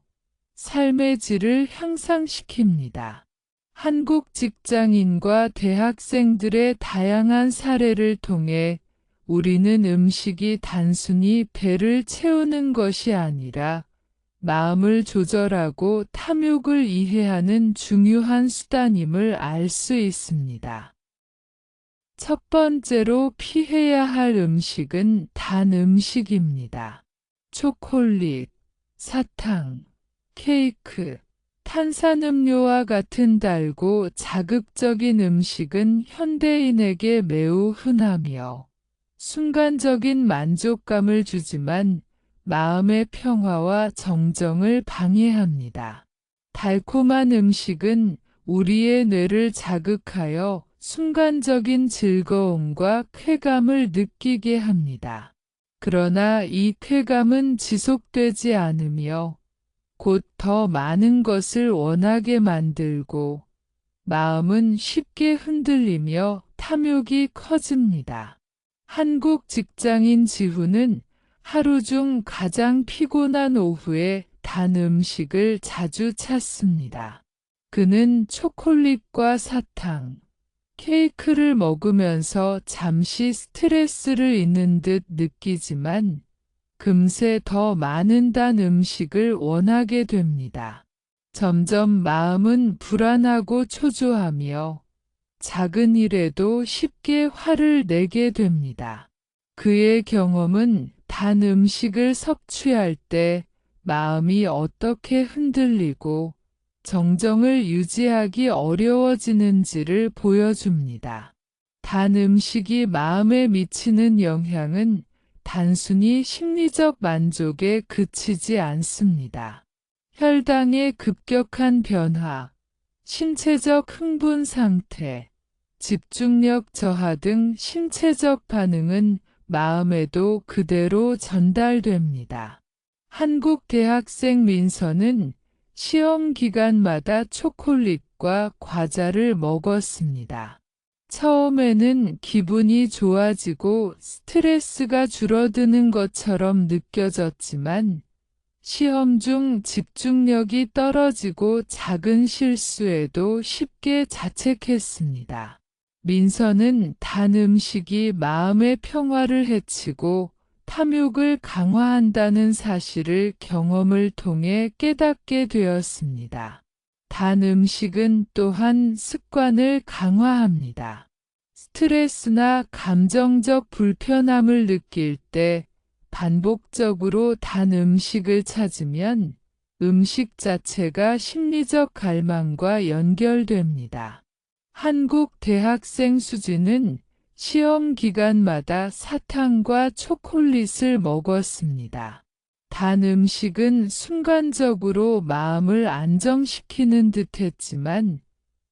Speaker 1: 삶의 질을 향상시킵니다. 한국 직장인과 대학생들의 다양한 사례를 통해 우리는 음식이 단순히 배를 채우는 것이 아니라 마음을 조절하고 탐욕을 이해하는 중요한 수단임을 알 수 있습니다. 첫 번째로 피해야 할 음식은 단 음식입니다. 초콜릿, 사탕, 케이크, 탄산음료와 같은 달고 자극적인 음식은 현대인에게 매우 흔하며 순간적인 만족감을 주지만 마음의 평화와 정정을 방해합니다. 달콤한 음식은 우리의 뇌를 자극하여 순간적인 즐거움과 쾌감을 느끼게 합니다. 그러나 이 쾌감은 지속되지 않으며 곧 더 많은 것을 원하게 만들고 마음은 쉽게 흔들리며 탐욕이 커집니다. 한국 직장인 지훈은 하루 중 가장 피곤한 오후에 단 음식을 자주 찾습니다. 그는 초콜릿과 사탕, 케이크를 먹으면서 잠시 스트레스를 잊는 듯 느끼지만 금세 더 많은 단 음식을 원하게 됩니다. 점점 마음은 불안하고 초조하며 작은 일에도 쉽게 화를 내게 됩니다. 그의 경험은 단 음식을 섭취할 때 마음이 어떻게 흔들리고 정정을 유지하기 어려워지는지를 보여줍니다. 단 음식이 마음에 미치는 영향은 단순히 심리적 만족에 그치지 않습니다. 혈당의 급격한 변화, 신체적 흥분 상태, 집중력 저하 등 신체적 반응은 마음에도 그대로 전달됩니다. 한국 대학생 민서는 시험 기간마다 초콜릿과 과자를 먹었습니다. 처음에는 기분이 좋아지고 스트레스가 줄어드는 것처럼 느껴졌지만 시험 중 집중력이 떨어지고 작은 실수에도 쉽게 자책했습니다. 민서는 단 음식이 마음의 평화를 해치고 탐욕을 강화한다는 사실을 경험을 통해 깨닫게 되었습니다. 단 음식은 또한 습관을 강화합니다. 스트레스나 감정적 불편함을 느낄 때 반복적으로 단 음식을 찾으면 음식 자체가 심리적 갈망과 연결됩니다. 한국 대학생 수지는 시험 기간마다 사탕과 초콜릿을 먹었습니다. 단 음식은 순간적으로 마음을 안정시키는 듯 했지만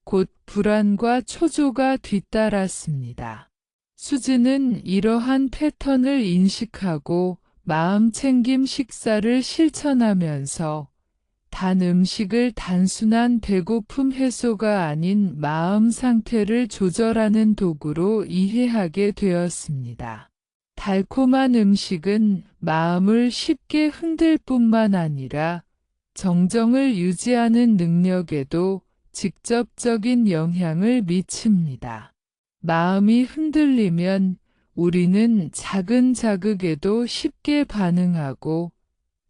Speaker 1: 곧 불안과 초조가 뒤따랐습니다. 수지는 이러한 패턴을 인식하고 마음챙김 식사를 실천하면서 단 음식을 단순한 배고픔 해소가 아닌 마음 상태를 조절하는 도구로 이해하게 되었습니다. 달콤한 음식은 마음을 쉽게 흔들 뿐만 아니라 정정을 유지하는 능력에도 직접적인 영향을 미칩니다. 마음이 흔들리면 우리는 작은 자극에도 쉽게 반응하고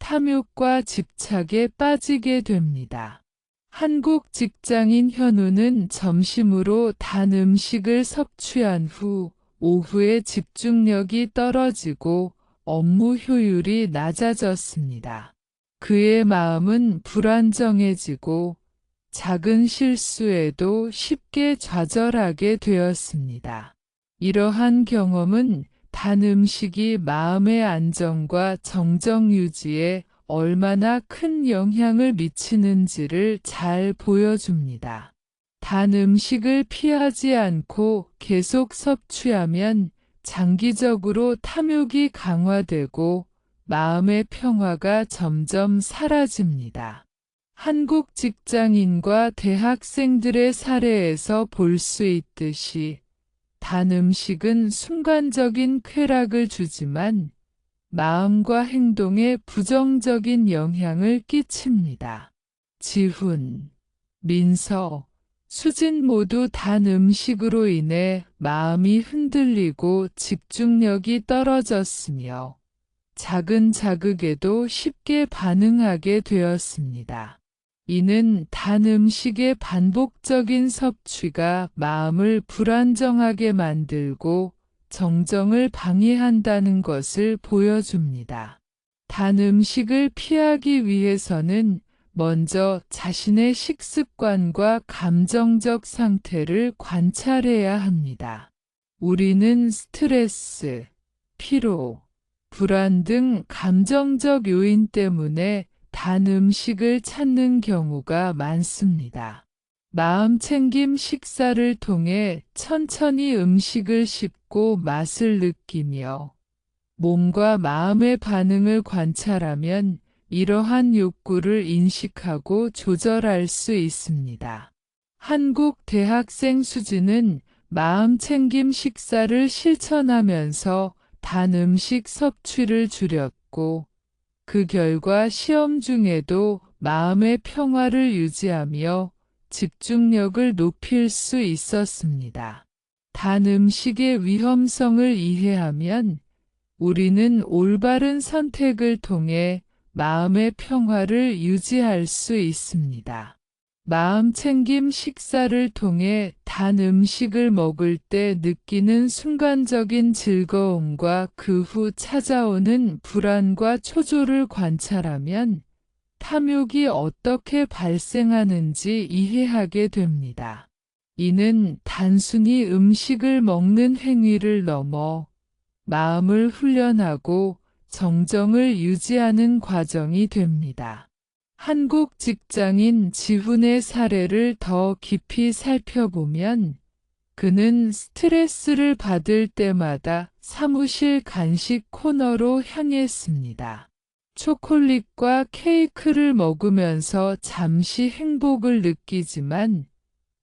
Speaker 1: 탐욕과 집착에 빠지게 됩니다. 한국 직장인 현우는 점심으로 단 음식을 섭취한 후 오후에 집중력이 떨어지고 업무 효율이 낮아졌습니다. 그의 마음은 불안정해지고 작은 실수에도 쉽게 좌절하게 되었습니다. 이러한 경험은 단 음식이 마음의 안정과 정정 유지에 얼마나 큰 영향을 미치는지를 잘 보여줍니다. 단 음식을 피하지 않고 계속 섭취하면 장기적으로 탐욕이 강화되고 마음의 평화가 점점 사라집니다. 한국 직장인과 대학생들의 사례에서 볼 수 있듯이 단 음식은 순간적인 쾌락을 주지만 마음과 행동에 부정적인 영향을 끼칩니다. 지훈, 민서, 수진 모두 단 음식으로 인해 마음이 흔들리고 집중력이 떨어졌으며 작은 자극에도 쉽게 반응하게 되었습니다. 이는 단 음식의 반복적인 섭취가 마음을 불안정하게 만들고 정정을 방해한다는 것을 보여줍니다. 단 음식을 피하기 위해서는 먼저 자신의 식습관과 감정적 상태를 관찰해야 합니다. 우리는 스트레스, 피로, 불안 등 감정적 요인 때문에 단 음식을 찾는 경우가 많습니다. 마음챙김 식사를 통해 천천히 음식을 씹고 맛을 느끼며 몸과 마음의 반응을 관찰하면 이러한 욕구를 인식하고 조절할 수 있습니다. 한국 대학생 수지는 마음챙김 식사를 실천하면서 단 음식 섭취를 줄였고 그 결과 시험 중에도 마음의 평화를 유지하며 집중력을 높일 수 있었습니다. 단 음식의 위험성을 이해하면 우리는 올바른 선택을 통해 마음의 평화를 유지할 수 있습니다. 마음챙김 식사를 통해 단 음식을 먹을 때 느끼는 순간적인 즐거움과 그 후 찾아오는 불안과 초조를 관찰하면 탐욕이 어떻게 발생하는지 이해하게 됩니다. 이는 단순히 음식을 먹는 행위를 넘어 마음을 훈련하고 정정을 유지하는 과정이 됩니다. 한국 직장인 지훈의 사례를 더 깊이 살펴보면 그는 스트레스를 받을 때마다 사무실 간식 코너로 향했습니다. 초콜릿과 케이크를 먹으면서 잠시 행복을 느끼지만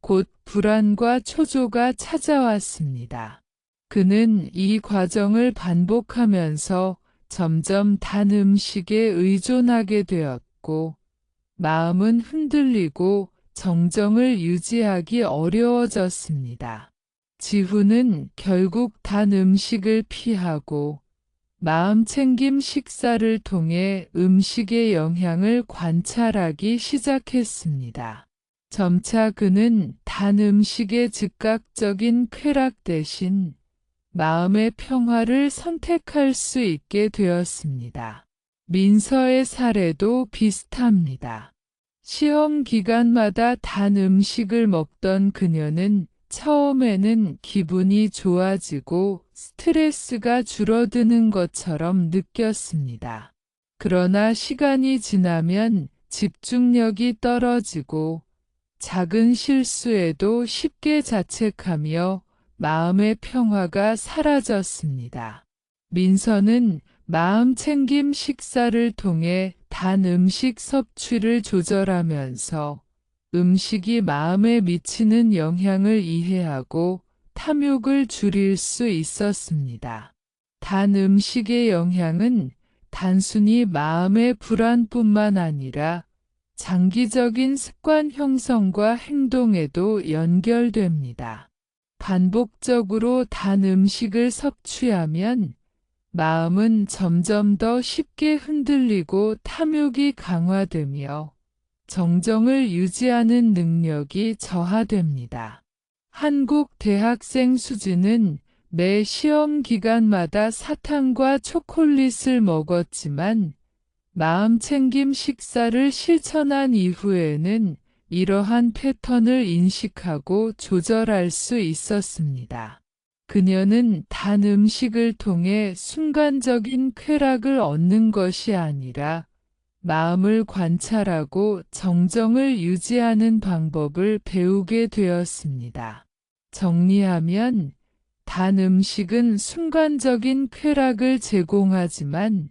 Speaker 1: 곧 불안과 초조가 찾아왔습니다. 그는 이 과정을 반복하면서 점점 단 음식에 의존하게 되었고 마음은 흔들리고 정정을 유지하기 어려워졌습니다. 지훈은 결국 단 음식을 피하고 마음챙김 식사를 통해 음식의 영향을 관찰하기 시작했습니다. 점차 그는 단 음식의 즉각적인 쾌락 대신 마음의 평화를 선택할 수 있게 되었습니다. 민서의 사례도 비슷합니다. 시험 기간마다 단 음식을 먹던 그녀는 처음에는 기분이 좋아지고 스트레스가 줄어드는 것처럼 느꼈습니다. 그러나 시간이 지나면 집중력이 떨어지고 작은 실수에도 쉽게 자책하며 마음의 평화가 사라졌습니다. 민서는 마음챙김 식사를 통해 단 음식 섭취를 조절하면서 음식이 마음에 미치는 영향을 이해하고 탐욕을 줄일 수 있었습니다. 단 음식의 영향은 단순히 마음의 불안뿐만 아니라 장기적인 습관 형성과 행동에도 연결됩니다. 반복적으로 단 음식을 섭취하면 마음은 점점 더 쉽게 흔들리고 탐욕이 강화되며 정정을 유지하는 능력이 저하됩니다. 한국 대학생 수지는 매 시험 기간마다 사탕과 초콜릿을 먹었지만 마음챙김 식사를 실천한 이후에는 이러한 패턴을 인식하고 조절할 수 있었습니다. 그녀는 단 음식을 통해 순간적인 쾌락을 얻는 것이 아니라 마음을 관찰하고 정정을 유지하는 방법을 배우게 되었습니다. 정리하면 단 음식은 순간적인 쾌락을 제공하지만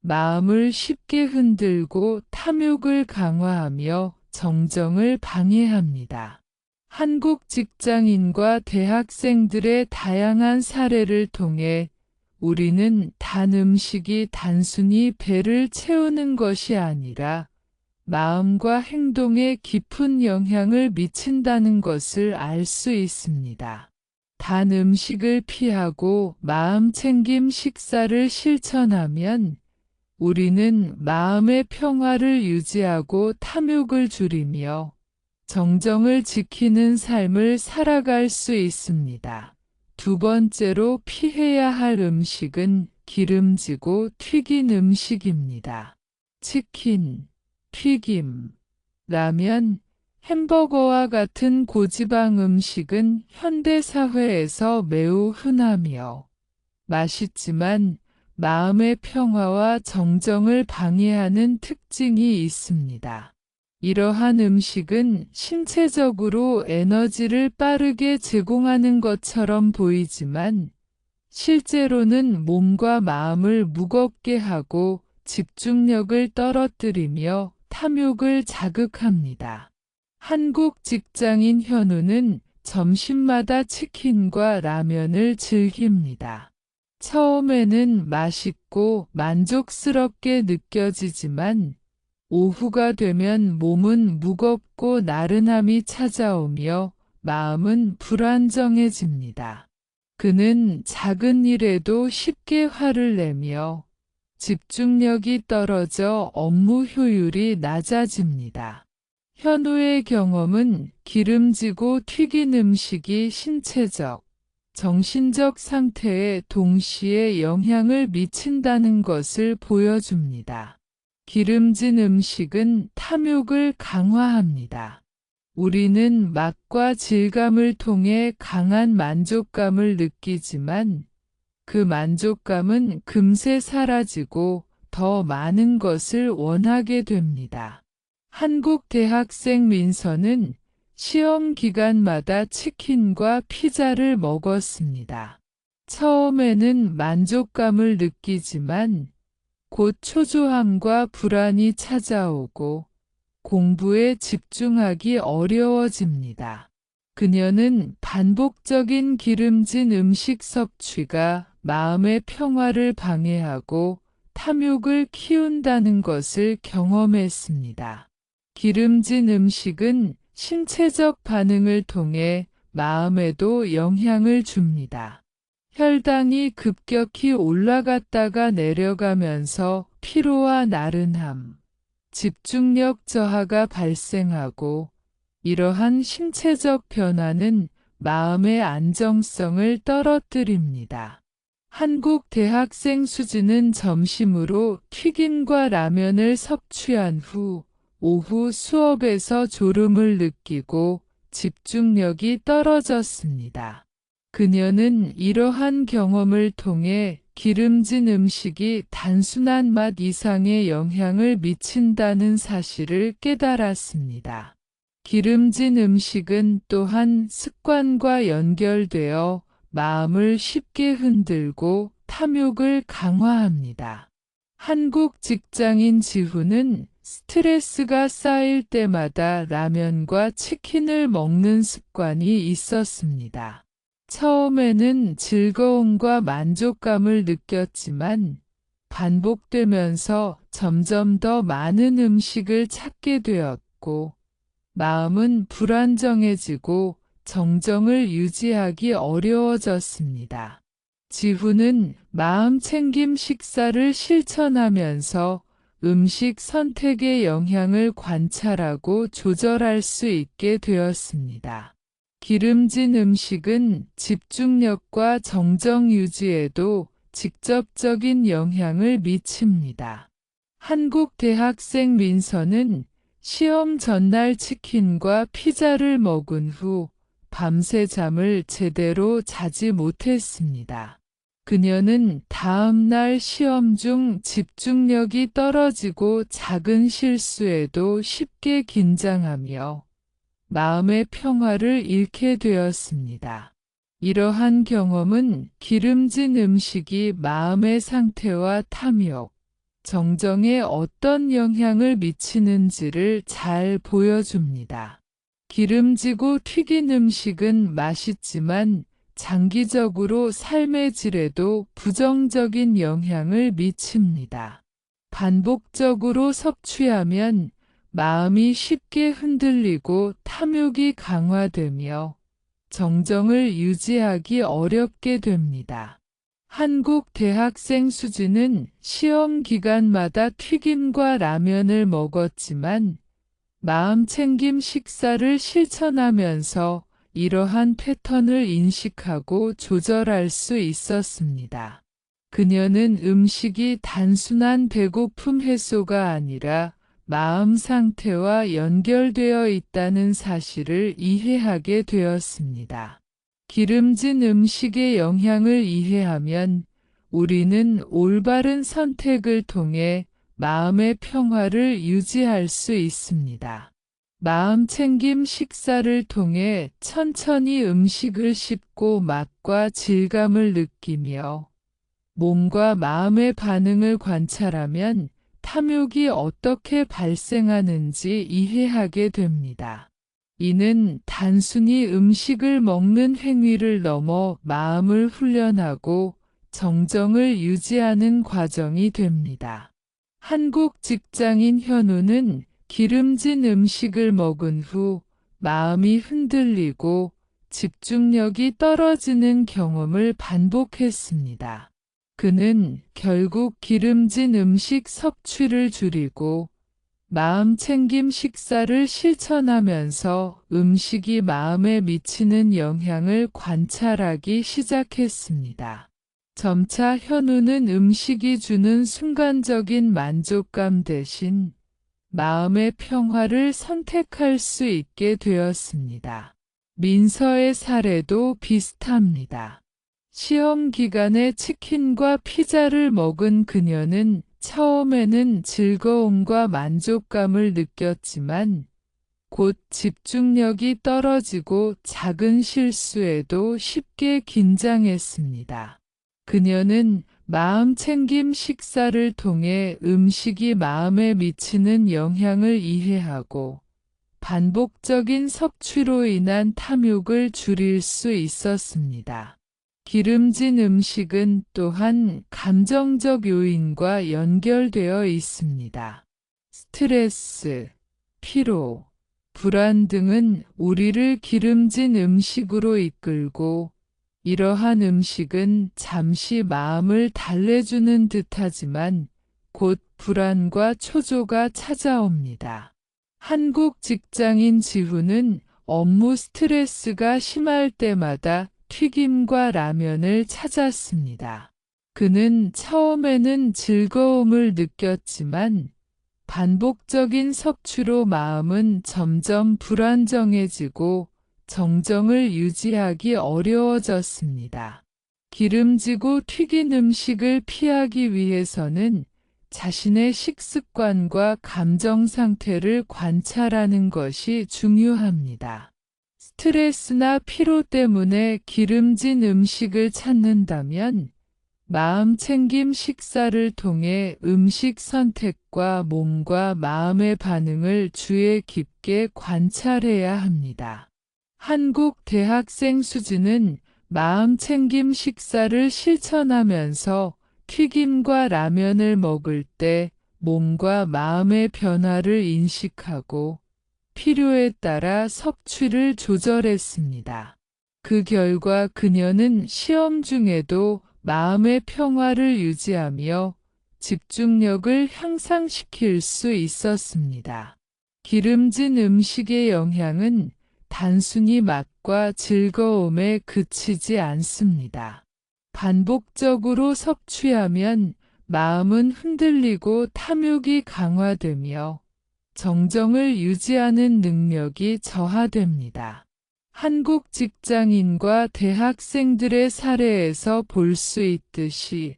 Speaker 1: 마음을 쉽게 흔들고 탐욕을 강화하며 정정을 방해합니다. 한국 직장인과 대학생들의 다양한 사례를 통해 우리는 단 음식이 단순히 배를 채우는 것이 아니라 마음과 행동에 깊은 영향을 미친다는 것을 알 수 있습니다. 단 음식을 피하고 마음챙김 식사를 실천하면 우리는 마음의 평화를 유지하고 탐욕을 줄이며 정정을 지키는 삶을 살아갈 수 있습니다. 두 번째로 피해야 할 음식은 기름지고 튀긴 음식입니다. 치킨, 튀김, 라면, 햄버거와 같은 고지방 음식은 현대 사회에서 매우 흔하며 맛있지만 마음의 평화와 정정을 방해하는 특징이 있습니다. 이러한 음식은 신체적으로 에너지를 빠르게 제공하는 것처럼 보이지만 실제로는 몸과 마음을 무겁게 하고 집중력을 떨어뜨리며 탐욕을 자극합니다. 한국 직장인 현우는 점심마다 치킨과 라면을 즐깁니다. 처음에는 맛있고 만족스럽게 느껴지지만 오후가 되면 몸은 무겁고 나른함이 찾아오며 마음은 불안정해집니다. 그는 작은 일에도 쉽게 화를 내며 집중력이 떨어져 업무 효율이 낮아집니다. 현우의 경험은 기름지고 튀긴 음식이 신체적, 정신적 상태에 동시에 영향을 미친다는 것을 보여줍니다. 기름진 음식은 탐욕을 강화합니다. 우리는 맛과 질감을 통해 강한 만족감을 느끼지만 그 만족감은 금세 사라지고 더 많은 것을 원하게 됩니다. 한국 대학생 민서는 시험 기간마다 치킨과 피자를 먹었습니다. 처음에는 만족감을 느끼지만 곧 초조함과 불안이 찾아오고 공부에 집중하기 어려워집니다. 그녀는 반복적인 기름진 음식 섭취가 마음의 평화를 방해하고 탐욕을 키운다는 것을 경험했습니다. 기름진 음식은 신체적 반응을 통해 마음에도 영향을 줍니다. 혈당이 급격히 올라갔다가 내려가면서 피로와 나른함, 집중력 저하가 발생하고 이러한 신체적 변화는 마음의 안정성을 떨어뜨립니다. 한국 대학생 수지는 점심으로 튀김과 라면을 섭취한 후 오후 수업에서 졸음을 느끼고 집중력이 떨어졌습니다. 그녀는 이러한 경험을 통해 기름진 음식이 단순한 맛 이상의 영향을 미친다는 사실을 깨달았습니다. 기름진 음식은 또한 습관과 연결되어 마음을 쉽게 흔들고 탐욕을 강화합니다. 한국 직장인 지훈은 스트레스가 쌓일 때마다 라면과 치킨을 먹는 습관이 있었습니다. 처음에는 즐거움과 만족감을 느꼈지만 반복되면서 점점 더 많은 음식을 찾게 되었고 마음은 불안정해지고 정정을 유지하기 어려워졌습니다. 지훈은 마음 챙김 식사를 실천하면서 음식 선택의 영향을 관찰하고 조절할 수 있게 되었습니다. 기름진 음식은 집중력과 정정 유지에도 직접적인 영향을 미칩니다. 한국 대학생 민서는 시험 전날 치킨과 피자를 먹은 후 밤새 잠을 제대로 자지 못했습니다. 그녀는 다음 날 시험 중 집중력이 떨어지고 작은 실수에도 쉽게 긴장하며 마음의 평화를 잃게 되었습니다. 이러한 경험은 기름진 음식이 마음의 상태와 탐욕, 정정에 어떤 영향을 미치는지를 잘 보여줍니다. 기름지고 튀긴 음식은 맛있지만 장기적으로 삶의 질에도 부정적인 영향을 미칩니다. 반복적으로 섭취하면 마음이 쉽게 흔들리고 탐욕이 강화되며 정정을 유지하기 어렵게 됩니다. 한국 대학생 수지는 시험 기간마다 튀김과 라면을 먹었지만 마음 챙김 식사를 실천하면서 이러한 패턴을 인식하고 조절할 수 있었습니다. 그녀는 음식이 단순한 배고픔 해소가 아니라 마음 상태와 연결되어 있다는 사실을 이해하게 되었습니다. 기름진 음식의 영향을 이해하면 우리는 올바른 선택을 통해 마음의 평화를 유지할 수 있습니다. 마음 챙김 식사를 통해 천천히 음식을 씹고 맛과 질감을 느끼며 몸과 마음의 반응을 관찰하면 탐욕이 어떻게 발생하는지 이해하게 됩니다. 이는 단순히 음식을 먹는 행위를 넘어 마음을 훈련하고 정정을 유지하는 과정이 됩니다. 한국 직장인 현우는 기름진 음식을 먹은 후 마음이 흔들리고 집중력이 떨어지는 경험을 반복했습니다. 그는 결국 기름진 음식 섭취를 줄이고 마음 챙김 식사를 실천하면서 음식이 마음에 미치는 영향을 관찰하기 시작했습니다. 점차 현우는 음식이 주는 순간적인 만족감 대신 마음의 평화를 선택할 수 있게 되었습니다. 민서의 사례도 비슷합니다. 시험 기간에 치킨과 피자를 먹은 그녀는 처음에는 즐거움과 만족감을 느꼈지만 곧 집중력이 떨어지고 작은 실수에도 쉽게 긴장했습니다. 그녀는 마음 챙김 식사를 통해 음식이 마음에 미치는 영향을 이해하고 반복적인 섭취로 인한 탐욕을 줄일 수 있었습니다. 기름진 음식은 또한 감정적 요인과 연결되어 있습니다. 스트레스, 피로, 불안 등은 우리를 기름진 음식으로 이끌고 이러한 음식은 잠시 마음을 달래주는 듯하지만 곧 불안과 초조가 찾아옵니다. 한국 직장인 지훈은 업무 스트레스가 심할 때마다 튀김과 라면을 찾았습니다. 그는 처음에는 즐거움을 느꼈지만 반복적인 섭취로 마음은 점점 불안정해지고 정정을 유지하기 어려워졌습니다. 기름지고 튀긴 음식을 피하기 위해서는 자신의 식습관과 감정 상태를 관찰하는 것이 중요합니다. 스트레스나 피로 때문에 기름진 음식을 찾는다면 마음 챙김 식사를 통해 음식 선택과 몸과 마음의 반응을 주의 깊게 관찰해야 합니다. 한국 대학생 수지는 마음 챙김 식사를 실천하면서 튀김과 라면을 먹을 때 몸과 마음의 변화를 인식하고 필요에 따라 섭취를 조절했습니다. 그 결과 그녀는 시험 중에도 마음의 평화를 유지하며 집중력을 향상시킬 수 있었습니다. 기름진 음식의 영향은 단순히 맛과 즐거움에 그치지 않습니다. 반복적으로 섭취하면 마음은 흔들리고 탐욕이 강화되며 정정을 유지하는 능력이 저하됩니다. 한국 직장인과 대학생들의 사례에서 볼 수 있듯이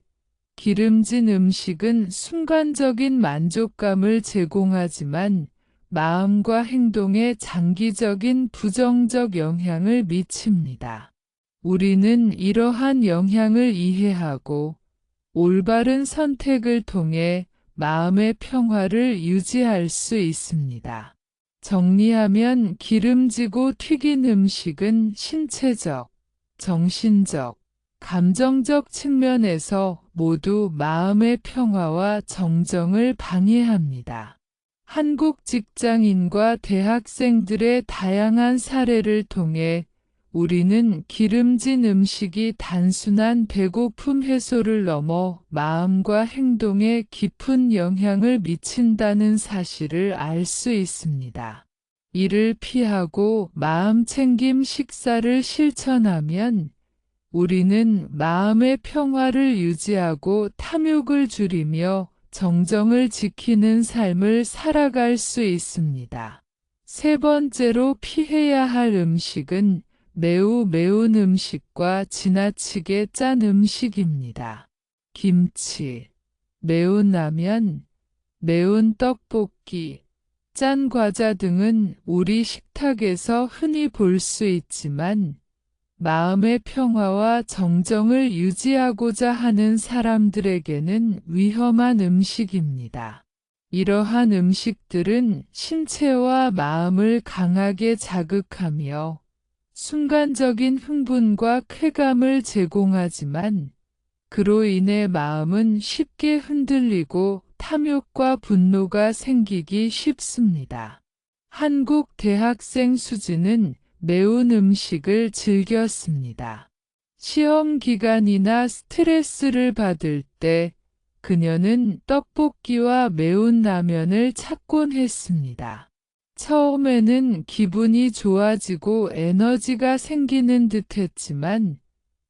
Speaker 1: 기름진 음식은 순간적인 만족감을 제공하지만 마음과 행동에 장기적인 부정적 영향을 미칩니다. 우리는 이러한 영향을 이해하고 올바른 선택을 통해 마음의 평화를 유지할 수 있습니다. 정리하면 기름지고 튀긴 음식은 신체적, 정신적, 감정적 측면에서 모두 마음의 평화와 정정을 방해합니다. 한국 직장인과 대학생들의 다양한 사례를 통해 우리는 기름진 음식이 단순한 배고픔 해소를 넘어 마음과 행동에 깊은 영향을 미친다는 사실을 알 수 있습니다. 이를 피하고 마음 챙김 식사를 실천하면 우리는 마음의 평화를 유지하고 탐욕을 줄이며 정정을 지키는 삶을 살아갈 수 있습니다. 세 번째로 피해야 할 음식은 매우 매운 음식과 지나치게 짠 음식입니다. 김치, 매운 라면, 매운 떡볶이, 짠 과자 등은 우리 식탁에서 흔히 볼 수 있지만 마음의 평화와 정정을 유지하고자 하는 사람들에게는 위험한 음식입니다. 이러한 음식들은 신체와 마음을 강하게 자극하며 순간적인 흥분과 쾌감을 제공하지만 그로 인해 마음은 쉽게 흔들리고 탐욕과 분노가 생기기 쉽습니다. 한국 대학생 수지는 매운 음식을 즐겼습니다. 시험 기간이나 스트레스를 받을 때 그녀는 떡볶이와 매운 라면을 찾곤 했습니다. 처음에는 기분이 좋아지고 에너지가 생기는 듯 했지만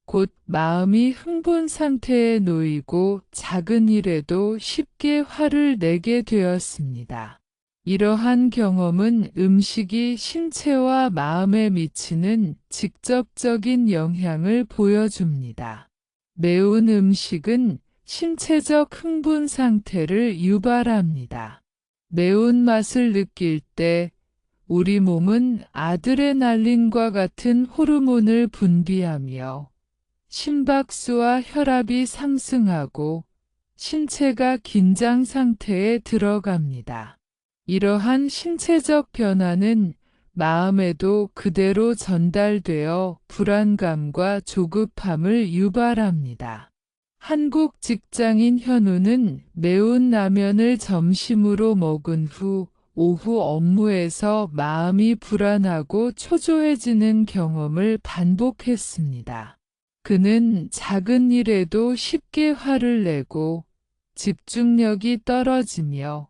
Speaker 1: 곧 마음이 흥분 상태에 놓이고 작은 일에도 쉽게 화를 내게 되었습니다. 이러한 경험은 음식이 신체와 마음에 미치는 직접적인 영향을 보여줍니다. 매운 음식은 신체적 흥분 상태를 유발합니다. 매운맛을 느낄 때 우리 몸은 아드레날린과 같은 호르몬을 분비하며 심박수와 혈압이 상승하고 신체가 긴장 상태에 들어갑니다. 이러한 신체적 변화는 마음에도 그대로 전달되어 불안감과 조급함을 유발합니다. 한국 직장인 현우는 매운 라면을 점심으로 먹은 후 오후 업무에서 마음이 불안하고 초조해지는 경험을 반복했습니다. 그는 작은 일에도 쉽게 화를 내고 집중력이 떨어지며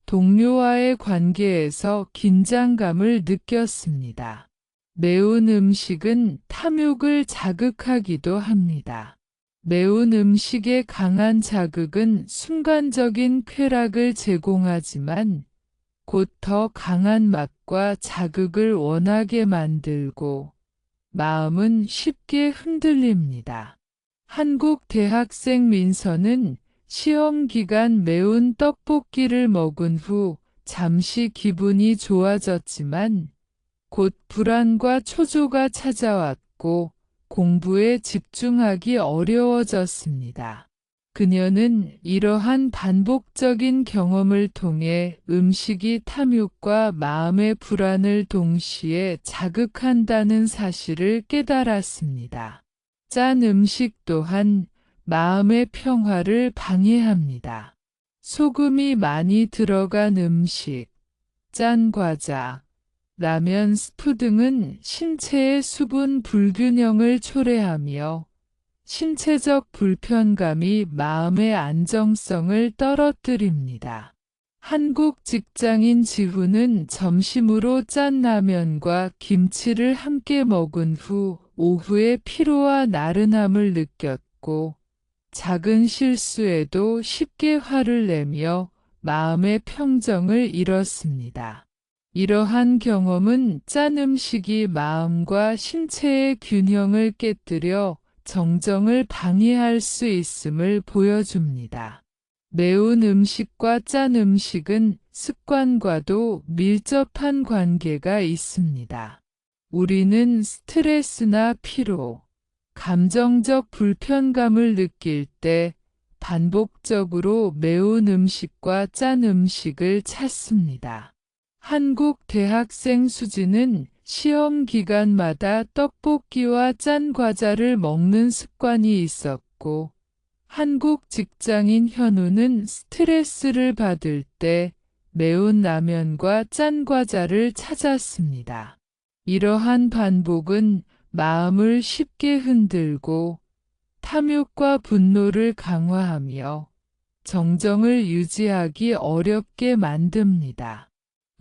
Speaker 1: 동료와의 관계에서 긴장감을 느꼈습니다. 매운 음식은 탐욕을 자극하기도 합니다. 매운 음식의 강한 자극은 순간적인 쾌락을 제공하지만 곧 더 강한 맛과 자극을 원하게 만들고 마음은 쉽게 흔들립니다. 한국 대학생 민서는 시험 기간 매운 떡볶이를 먹은 후 잠시 기분이 좋아졌지만 곧 불안과 초조가 찾아왔고 공부에 집중하기 어려워졌습니다. 그녀는 이러한 반복적인 경험을 통해 음식이 탐욕과 마음의 불안을 동시에 자극한다는 사실을 깨달았습니다. 짠 음식 또한 마음의 평화를 방해합니다. 소금이 많이 들어간 음식, 짠 과자, 라면 스프 등은 신체의 수분 불균형을 초래하며 신체적 불편감이 마음의 안정성을 떨어뜨립니다. 한국 직장인 지훈은 점심으로 짠 라면과 김치를 함께 먹은 후 오후에 피로와 나른함을 느꼈고 작은 실수에도 쉽게 화를 내며 마음의 평정을 잃었습니다. 이러한 경험은 짠 음식이 마음과 신체의 균형을 깨뜨려 정정을 방해할 수 있음을 보여줍니다. 매운 음식과 짠 음식은 습관과도 밀접한 관계가 있습니다. 우리는 스트레스나 피로, 감정적 불편감을 느낄 때 반복적으로 매운 음식과 짠 음식을 찾습니다. 한국 대학생 수지는 시험 기간마다 떡볶이와 짠 과자를 먹는 습관이 있었고, 한국 직장인 현우는 스트레스를 받을 때 매운 라면과 짠 과자를 찾았습니다. 이러한 반복은 마음을 쉽게 흔들고 탐욕과 분노를 강화하며 정정을 유지하기 어렵게 만듭니다.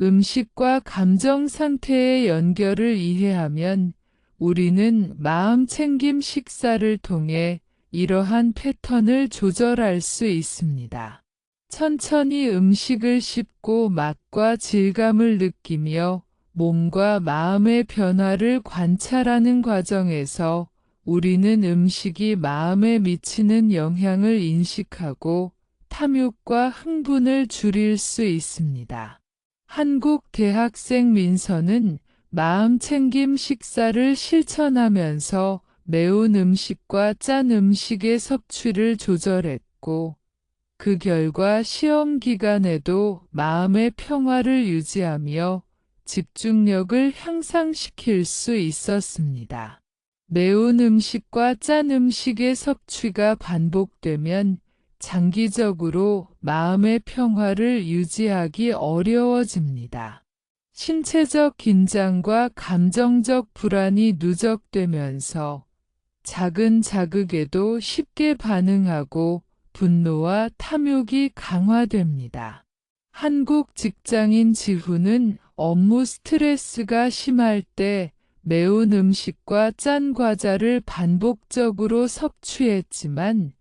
Speaker 1: 음식과 감정 상태의 연결을 이해하면 우리는 마음 챙김 식사를 통해 이러한 패턴을 조절할 수 있습니다. 천천히 음식을 씹고 맛과 질감을 느끼며 몸과 마음의 변화를 관찰하는 과정에서 우리는 음식이 마음에 미치는 영향을 인식하고 탐욕과 흥분을 줄일 수 있습니다. 한국 대학생 민서는 마음챙김 식사를 실천하면서 매운 음식과 짠 음식의 섭취를 조절했고, 그 결과 시험 기간에도 마음의 평화를 유지하며 집중력을 향상시킬 수 있었습니다. 매운 음식과 짠 음식의 섭취가 반복되면 장기적으로 마음의 평화를 유지하기 어려워집니다. 신체적 긴장과 감정적 불안이 누적되면서 작은 자극에도 쉽게 반응하고 분노와 탐욕이 강화됩니다. 한국 직장인 지훈은 업무 스트레스가 심할 때 매운 음식과 짠 과자를 반복적으로 섭취했지만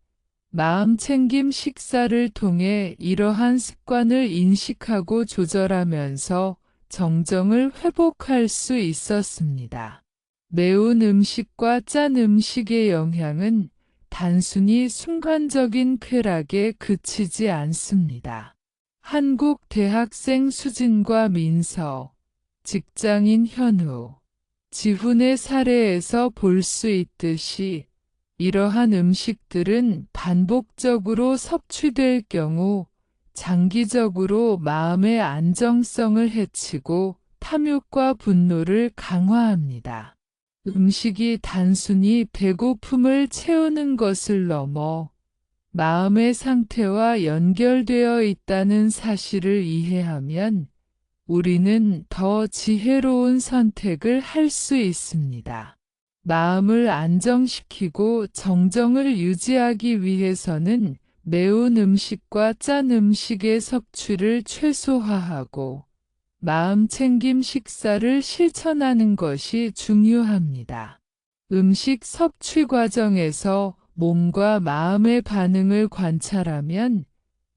Speaker 1: 마음챙김 식사를 통해 이러한 습관을 인식하고 조절하면서 정정을 회복할 수 있었습니다. 매운 음식과 짠 음식의 영향은 단순히 순간적인 쾌락에 그치지 않습니다. 한국 대학생 수진과 민서, 직장인 현우, 지훈의 사례에서 볼 수 있듯이 이러한 음식들은 반복적으로 섭취될 경우 장기적으로 마음의 안정성을 해치고 탐욕과 분노를 강화합니다. 음식이 단순히 배고픔을 채우는 것을 넘어 마음의 상태와 연결되어 있다는 사실을 이해하면 우리는 더 지혜로운 선택을 할 수 있습니다. 마음을 안정시키고 정정을 유지하기 위해서는 매운 음식과 짠 음식의 섭취를 최소화하고 마음챙김 식사를 실천하는 것이 중요합니다. 음식 섭취 과정에서 몸과 마음의 반응을 관찰하면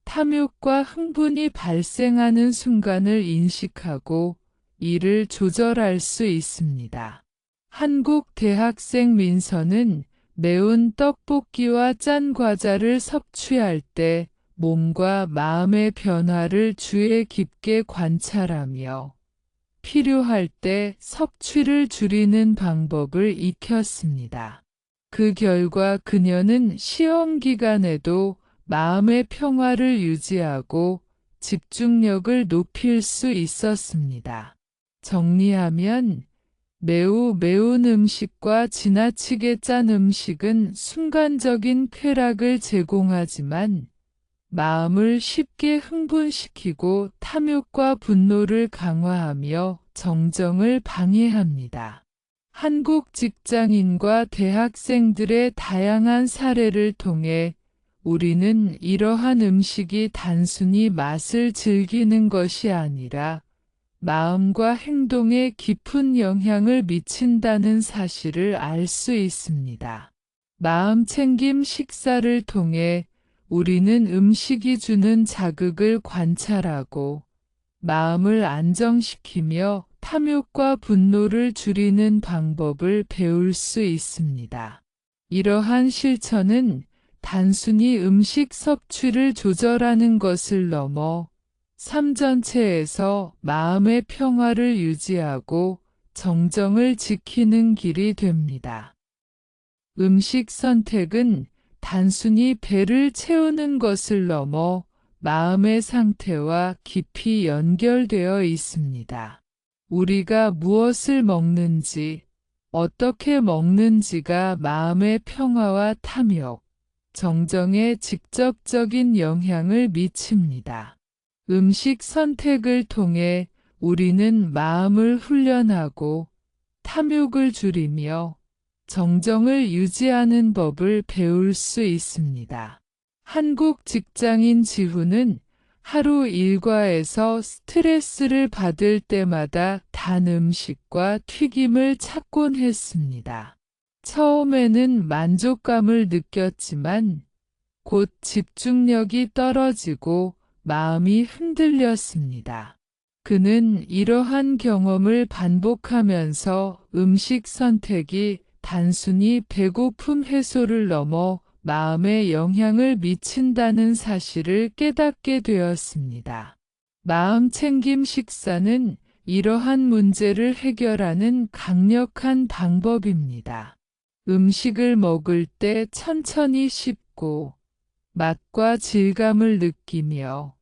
Speaker 1: 탐욕과 흥분이 발생하는 순간을 인식하고 이를 조절할 수 있습니다. 한국 대학생 민서는 매운 떡볶이와 짠 과자를 섭취할 때 몸과 마음의 변화를 주의 깊게 관찰하며 필요할 때 섭취를 줄이는 방법을 익혔습니다. 그 결과 그녀는 시험 기간에도 마음의 평화를 유지하고 집중력을 높일 수 있었습니다. 정리하면 매우 매운 음식과 지나치게 짠 음식은 순간적인 쾌락을 제공하지만 마음을 쉽게 흥분시키고 탐욕과 분노를 강화하며 정정을 방해합니다. 한국 직장인과 대학생들의 다양한 사례를 통해 우리는 이러한 음식이 단순히 맛을 즐기는 것이 아니라 마음과 행동에 깊은 영향을 미친다는 사실을 알 수 있습니다. 마음챙김 식사를 통해 우리는 음식이 주는 자극을 관찰하고 마음을 안정시키며 탐욕과 분노를 줄이는 방법을 배울 수 있습니다. 이러한 실천은 단순히 음식 섭취를 조절하는 것을 넘어 삶 전체에서 마음의 평화를 유지하고 정정을 지키는 길이 됩니다. 음식 선택은 단순히 배를 채우는 것을 넘어 마음의 상태와 깊이 연결되어 있습니다. 우리가 무엇을 먹는지, 어떻게 먹는지가 마음의 평화와 탐욕, 정정에 직접적인 영향을 미칩니다. 음식 선택을 통해 우리는 마음을 훈련하고 탐욕을 줄이며 정정을 유지하는 법을 배울 수 있습니다. 한국 직장인 지훈은 하루 일과에서 스트레스를 받을 때마다 단 음식과 튀김을 찾곤 했습니다. 처음에는 만족감을 느꼈지만 곧 집중력이 떨어지고 마음이 흔들렸습니다. 그는 이러한 경험을 반복하면서 음식 선택이 단순히 배고픔 해소를 넘어 마음에 영향을 미친다는 사실을 깨닫게 되었습니다. 마음 챙김 식사는 이러한 문제를 해결하는 강력한 방법입니다. 음식을 먹을 때 천천히 씹고 맛과 질감을 느끼며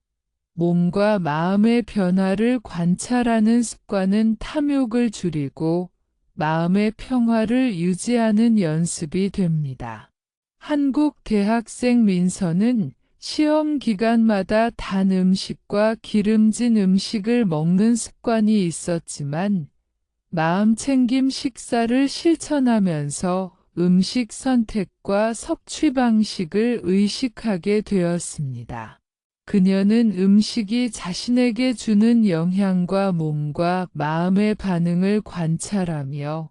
Speaker 1: 몸과 마음의 변화를 관찰하는 습관은 탐욕을 줄이고 마음의 평화를 유지하는 연습이 됩니다. 한국 대학생 민서는 시험 기간마다 단 음식과 기름진 음식을 먹는 습관이 있었지만 마음 챙김 식사를 실천하면서 음식 선택과 섭취 방식을 의식하게 되었습니다. 그녀는 음식이 자신에게 주는 영향과 몸과 마음의 반응을 관찰하며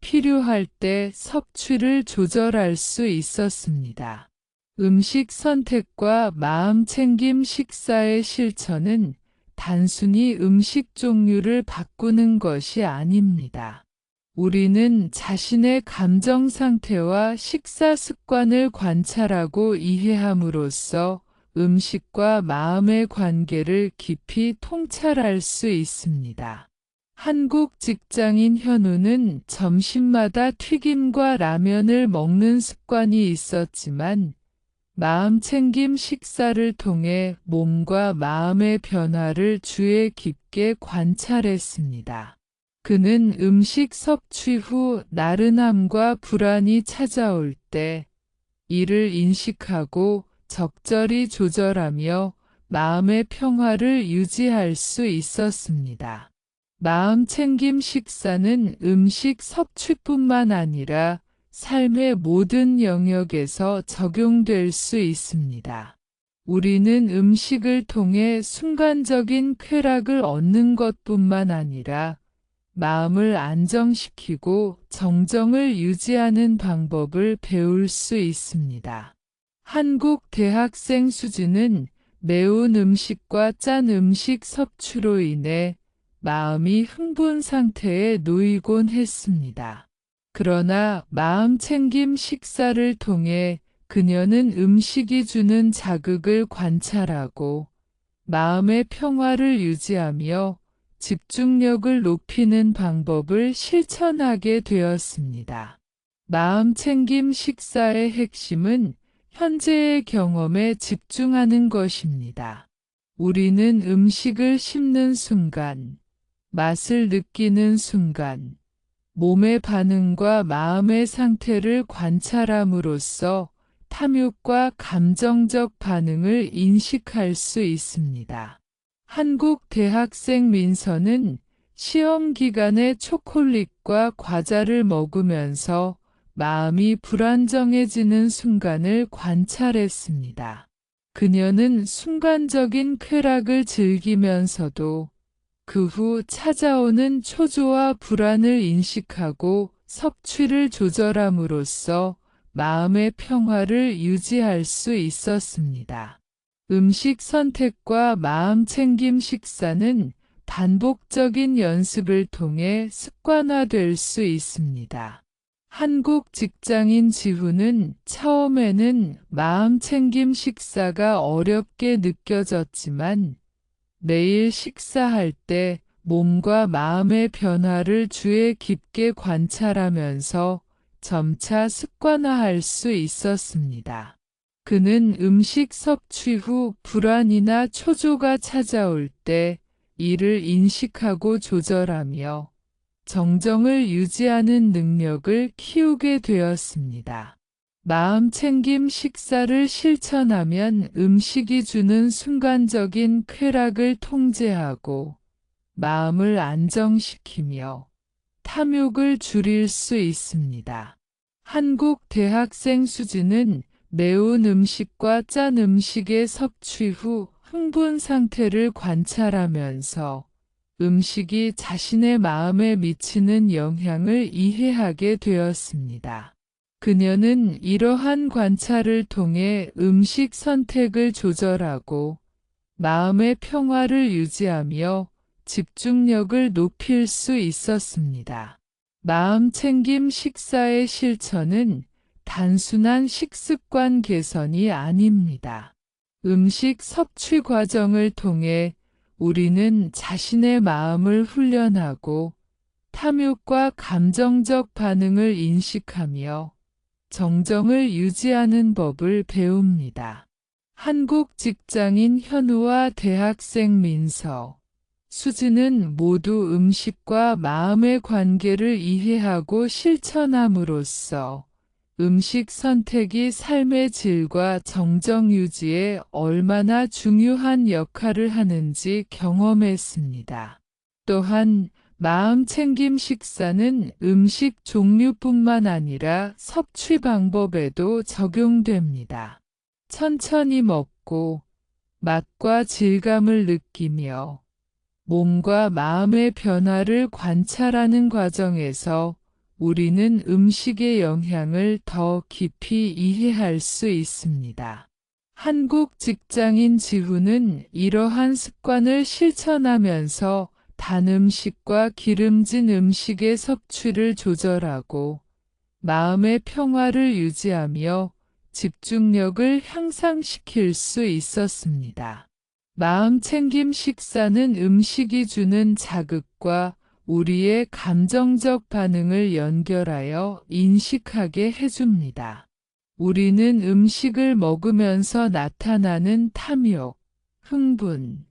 Speaker 1: 필요할 때 섭취를 조절할 수 있었습니다. 음식 선택과 마음 챙김 식사의 실천은 단순히 음식 종류를 바꾸는 것이 아닙니다. 우리는 자신의 감정 상태와 식사 습관을 관찰하고 이해함으로써 음식과 마음의 관계를 깊이 통찰할 수 있습니다. 한국 직장인 현우는 점심마다 튀김과 라면을 먹는 습관이 있었지만 마음 챙김 식사를 통해 몸과 마음의 변화를 주에 깊게 관찰했습니다. 그는 음식 섭취 후 나른함과 불안이 찾아올 때 이를 인식하고 적절히 조절하며 마음의 평화를 유지할 수 있었습니다. 마음 챙김 식사는 음식 섭취뿐만 아니라 삶의 모든 영역에서 적용될 수 있습니다. 우리는 음식을 통해 순간적인 쾌락을 얻는 것뿐만 아니라 마음을 안정시키고 정정을 유지하는 방법을 배울 수 있습니다. 한국 대학생 수지는 매운 음식과 짠 음식 섭취로 인해 마음이 흥분 상태에 놓이곤 했습니다. 그러나 마음 챙김 식사를 통해 그녀는 음식이 주는 자극을 관찰하고 마음의 평화를 유지하며 집중력을 높이는 방법을 실천하게 되었습니다. 마음 챙김 식사의 핵심은 현재의 경험에 집중하는 것입니다. 우리는 음식을 씹는 순간, 맛을 느끼는 순간, 몸의 반응과 마음의 상태를 관찰함으로써 탐욕과 감정적 반응을 인식할 수 있습니다. 한국 대학생 민서는 시험 기간에 초콜릿과 과자를 먹으면서 마음이 불안정해지는 순간을 관찰했습니다. 그녀는 순간적인 쾌락을 즐기면서도 그 후 찾아오는 초조와 불안을 인식하고 섭취를 조절함으로써 마음의 평화를 유지할 수 있었습니다. 음식 선택과 마음 챙김 식사는 반복적인 연습을 통해 습관화될 수 있습니다. 한국 직장인 지훈은 처음에는 마음 챙김 식사가 어렵게 느껴졌지만 매일 식사할 때 몸과 마음의 변화를 주의 깊게 관찰하면서 점차 습관화할 수 있었습니다. 그는 음식 섭취 후 불안이나 초조가 찾아올 때 이를 인식하고 조절하며 정정을 유지하는 능력을 키우게 되었습니다. 마음 챙김 식사를 실천하면 음식이 주는 순간적인 쾌락을 통제하고 마음을 안정시키며 탐욕을 줄일 수 있습니다. 한국 대학생 수지는 매운 음식과 짠 음식의 섭취 후 흥분 상태를 관찰하면서 음식이 자신의 마음에 미치는 영향을 이해하게 되었습니다. 그녀는 이러한 관찰을 통해 음식 선택을 조절하고 마음의 평화를 유지하며 집중력을 높일 수 있었습니다. 마음챙김 식사의 실천은 단순한 식습관 개선이 아닙니다. 음식 섭취 과정을 통해 우리는 자신의 마음을 훈련하고 탐욕과 감정적 반응을 인식하며 정정을 유지하는 법을 배웁니다. 한국 직장인 현우와 대학생 민서, 수지는 모두 음식과 마음의 관계를 이해하고 실천함으로써 음식 선택이 삶의 질과 정정 유지에 얼마나 중요한 역할을 하는지 경험했습니다. 또한 마음챙김 식사는 음식 종류뿐만 아니라 섭취 방법에도 적용됩니다. 천천히 먹고 맛과 질감을 느끼며 몸과 마음의 변화를 관찰하는 과정에서 우리는 음식의 영향을 더 깊이 이해할 수 있습니다. 한국 직장인 지훈은 이러한 습관을 실천하면서 단 음식과 기름진 음식의 섭취를 조절하고 마음의 평화를 유지하며 집중력을 향상시킬 수 있었습니다. 마음챙김 식사는 음식이 주는 자극과 우리의 감정적 반응을 연결하여 인식하게 해줍니다. 우리는 음식을 먹으면서 나타나는 탐욕, 흥분,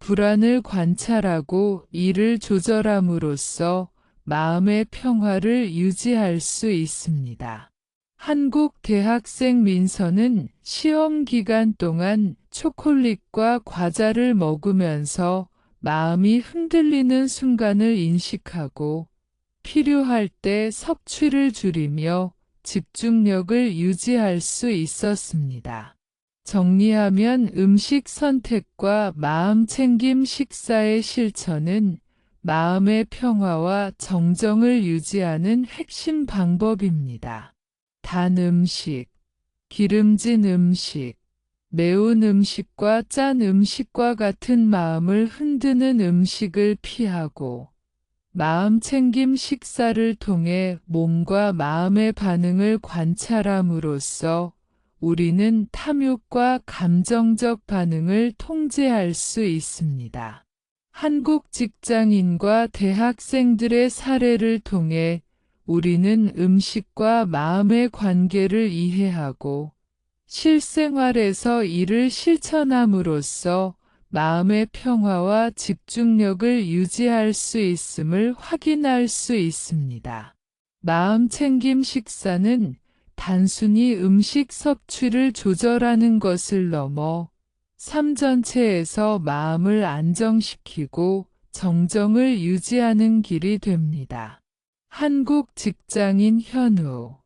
Speaker 1: 불안을 관찰하고 이를 조절함으로써 마음의 평화를 유지할 수 있습니다. 한국 대학생 민서는 시험 기간 동안 초콜릿과 과자를 먹으면서 마음이 흔들리는 순간을 인식하고 필요할 때 섭취를 줄이며 집중력을 유지할 수 있었습니다. 정리하면 음식 선택과 마음챙김 식사의 실천은 마음의 평화와 정정을 유지하는 핵심 방법입니다. 단 음식, 기름진 음식, 매운 음식과 짠 음식과 같은 마음을 흔드는 음식을 피하고 마음챙김 식사를 통해 몸과 마음의 반응을 관찰함으로써 우리는 탐욕과 감정적 반응을 통제할 수 있습니다. 한국 직장인과 대학생들의 사례를 통해 우리는 음식과 마음의 관계를 이해하고 실생활에서 이를 실천함으로써 마음의 평화와 집중력을 유지할 수 있음을 확인할 수 있습니다. 마음챙김 식사는 단순히 음식 섭취를 조절하는 것을 넘어 삶 전체에서 마음을 안정시키고 정정을 유지하는 길이 됩니다. 한국 직장인 현우,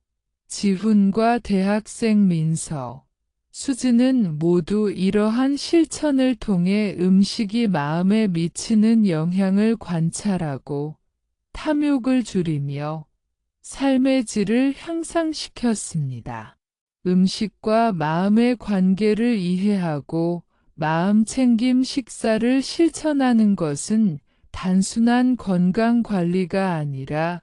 Speaker 1: 지훈과 대학생 민서, 수지는 모두 이러한 실천을 통해 음식이 마음에 미치는 영향을 관찰하고 탐욕을 줄이며 삶의 질을 향상시켰습니다. 음식과 마음의 관계를 이해하고 마음챙김 식사를 실천하는 것은 단순한 건강 관리가 아니라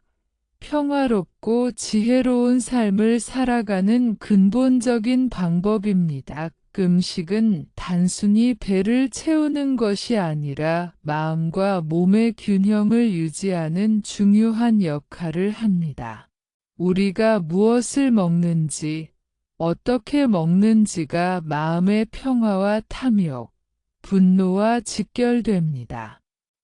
Speaker 1: 평화롭고 지혜로운 삶을 살아가는 근본적인 방법입니다. 음식은 단순히 배를 채우는 것이 아니라 마음과 몸의 균형을 유지하는 중요한 역할을 합니다. 우리가 무엇을 먹는지, 어떻게 먹는지가 마음의 평화와 탐욕, 분노와 직결됩니다.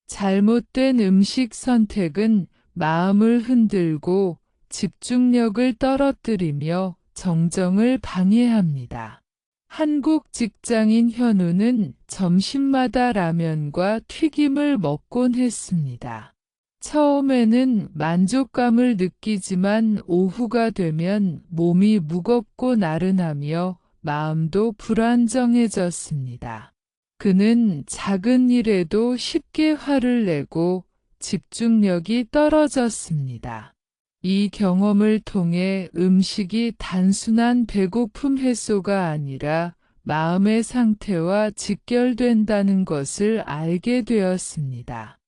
Speaker 1: 잘못된 음식 선택은 마음을 흔들고 집중력을 떨어뜨리며 정정을 방해합니다. 한국 직장인 현우는 점심마다 라면과 튀김을 먹곤 했습니다. 처음에는 만족감을 느끼지만 오후가 되면 몸이 무겁고 나른하며 마음도 불안정해졌습니다. 그는 작은 일에도 쉽게 화를 내고 집중력이 떨어졌습니다. 이 경험을 통해 음식이 단순한 배고픔 해소가 아니라 마음의 상태와 직결된다는 것을 알게 되었습니다.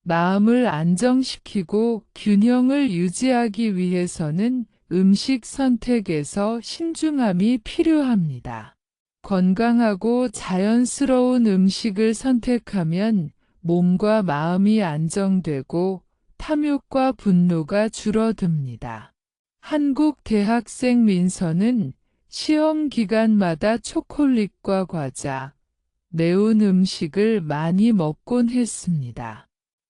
Speaker 1: 마음을 안정시키고 균형을 유지하기 위해서는 음식 선택에서 신중함이 필요합니다. 건강하고 자연스러운 음식을 선택하면 몸과 마음이 안정되고 탐욕과 분노가 줄어듭니다. 한국 대학생 민서는 시험 기간마다 초콜릿과 과자, 매운 음식을 많이 먹곤 했습니다.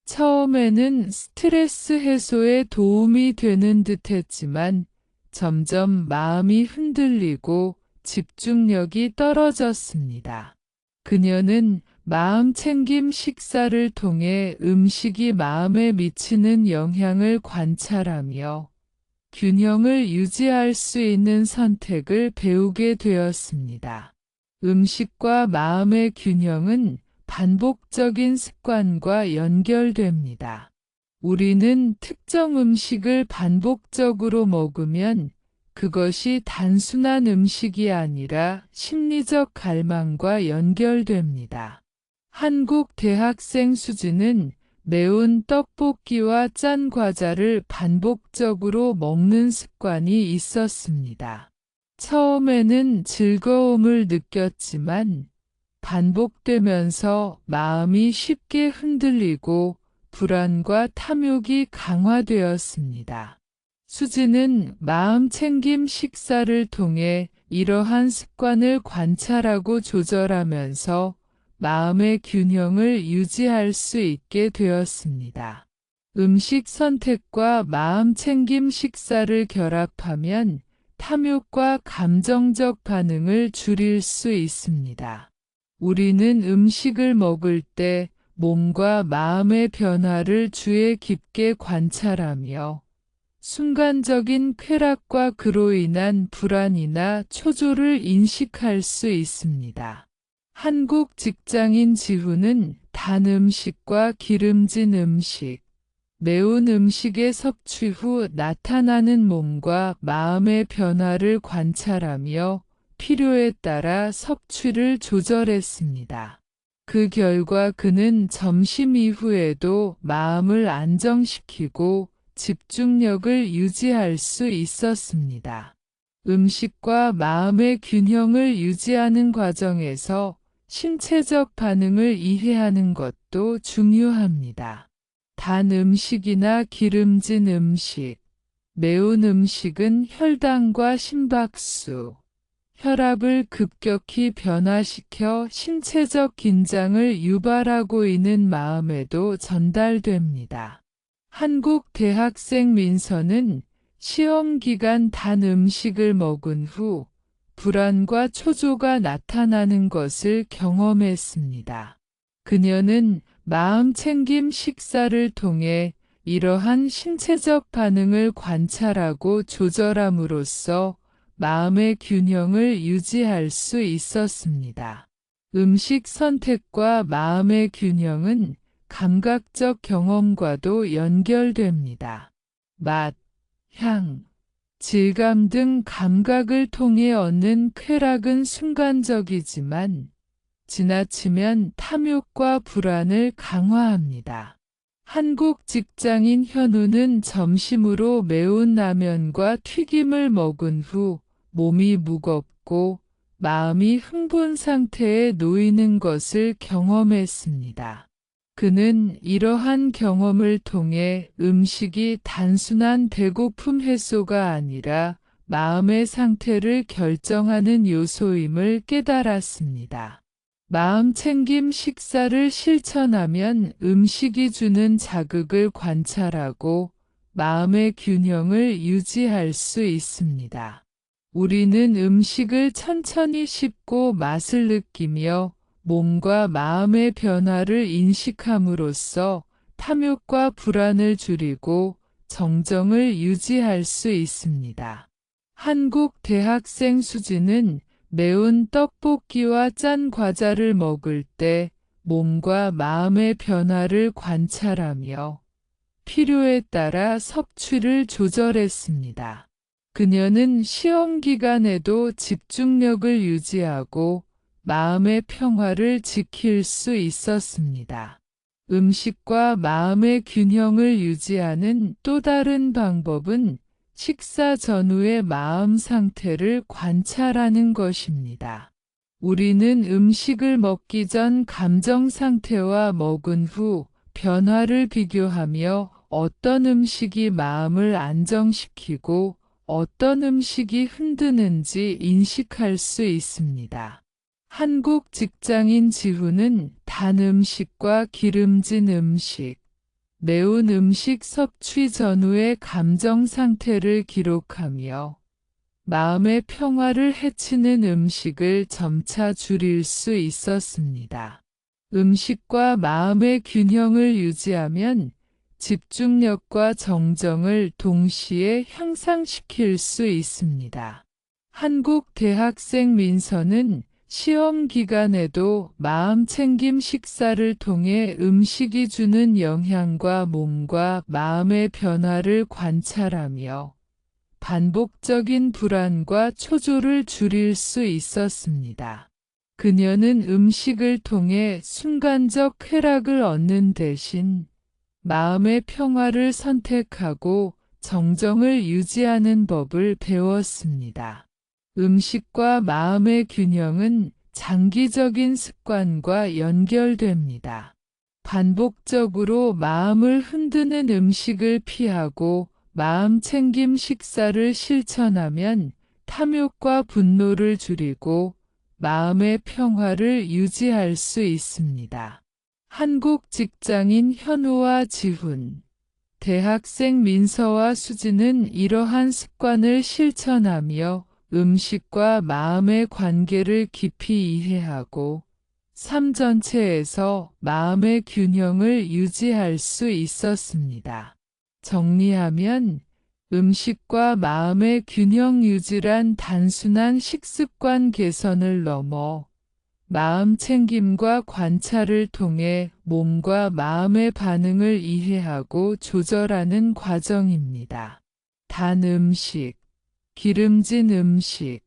Speaker 1: 처음에는 스트레스 해소에 도움이 되는 듯 했지만 점점 마음이 흔들리고 집중력이 떨어졌습니다. 그녀는 마음챙김 식사를 통해 음식이 마음에 미치는 영향을 관찰하며 균형을 유지할 수 있는 선택을 배우게 되었습니다. 음식과 마음의 균형은 반복적인 습관과 연결됩니다. 우리는 특정 음식을 반복적으로 먹으면 그것이 단순한 음식이 아니라 심리적 갈망과 연결됩니다. 한국 대학생 수지는 매운 떡볶이와 짠 과자를 반복적으로 먹는 습관이 있었습니다. 처음에는 즐거움을 느꼈지만 반복되면서 마음이 쉽게 흔들리고 불안과 탐욕이 강화되었습니다. 수지는 마음챙김 식사를 통해 이러한 습관을 관찰하고 조절하면서 마음의 균형을 유지할 수 있게 되었습니다. 음식 선택과 마음챙김 식사를 결합하면 탐욕과 감정적 반응을 줄일 수 있습니다. 우리는 음식을 먹을 때 몸과 마음의 변화를 주의 깊게 관찰하며 순간적인 쾌락과 그로 인한 불안이나 초조를 인식할 수 있습니다. 한국 직장인 지훈은 단 음식과 기름진 음식, 매운 음식의 섭취 후 나타나는 몸과 마음의 변화를 관찰하며 필요에 따라 섭취를 조절했습니다. 그 결과 그는 점심 이후에도 마음을 안정시키고 집중력을 유지할 수 있었습니다. 음식과 마음의 균형을 유지하는 과정에서 신체적 반응을 이해하는 것도 중요합니다. 단 음식이나 기름진 음식, 매운 음식은 혈당과 심박수, 혈압을 급격히 변화시켜 신체적 긴장을 유발하고 있는 마음에도 전달됩니다. 한국 대학생 민서는 시험 기간 단 음식을 먹은 후 불안과 초조가 나타나는 것을 경험했습니다. 그녀는 마음챙김 식사를 통해 이러한 신체적 반응을 관찰하고 조절함으로써 마음의 균형을 유지할 수 있었습니다. 음식 선택과 마음의 균형은 감각적 경험과도 연결됩니다. 맛, 향, 질감 등 감각을 통해 얻는 쾌락은 순간적이지만 지나치면 탐욕과 불안을 강화합니다. 한국 직장인 현우는 점심으로 매운 라면과 튀김을 먹은 후 몸이 무겁고 마음이 흥분 상태에 놓이는 것을 경험했습니다. 그는 이러한 경험을 통해 음식이 단순한 배고픔 해소가 아니라 마음의 상태를 결정하는 요소임을 깨달았습니다. 마음챙김 식사를 실천하면 음식이 주는 자극을 관찰하고 마음의 균형을 유지할 수 있습니다. 우리는 음식을 천천히 씹고 맛을 느끼며 몸과 마음의 변화를 인식함으로써 탐욕과 불안을 줄이고 정정을 유지할 수 있습니다. 한국 대학생 수지는 매운 떡볶이와 짠 과자를 먹을 때 몸과 마음의 변화를 관찰하며 필요에 따라 섭취를 조절했습니다. 그녀는 시험 기간에도 집중력을 유지하고 마음의 평화를 지킬 수 있었습니다. 음식과 마음의 균형을 유지하는 또 다른 방법은 식사 전후의 마음 상태를 관찰하는 것입니다. 우리는 음식을 먹기 전 감정 상태와 먹은 후 변화를 비교하며 어떤 음식이 마음을 안정시키고 어떤 음식이 흔드는지 인식할 수 있습니다. 한국 직장인 지훈은 단 음식과 기름진 음식, 매운 음식 섭취 전후의 감정 상태를 기록하며 마음의 평화를 해치는 음식을 점차 줄일 수 있었습니다. 음식과 마음의 균형을 유지하면 집중력과 정정을 동시에 향상시킬 수 있습니다. 한국 대학생 민서는 시험 기간에도 마음챙김 식사를 통해 음식이 주는 영향과 몸과 마음의 변화를 관찰하며 반복적인 불안과 초조를 줄일 수 있었습니다. 그녀는 음식을 통해 순간적 쾌락을 얻는 대신 마음의 평화를 선택하고 정정을 유지하는 법을 배웠습니다. 음식과 마음의 균형은 장기적인 습관과 연결됩니다. 반복적으로 마음을 흔드는 음식을 피하고 마음챙김 식사를 실천하면 탐욕과 분노를 줄이고 마음의 평화를 유지할 수 있습니다. 한국 직장인 현우와 지훈, 대학생 민서와 수지는 이러한 습관을 실천하며 음식과 마음의 관계를 깊이 이해하고 삶 전체에서 마음의 균형을 유지할 수 있었습니다. 정리하면 음식과 마음의 균형 유지란 단순한 식습관 개선을 넘어 마음챙김과 관찰을 통해 몸과 마음의 반응을 이해하고 조절하는 과정입니다. 단 음식, 기름진 음식,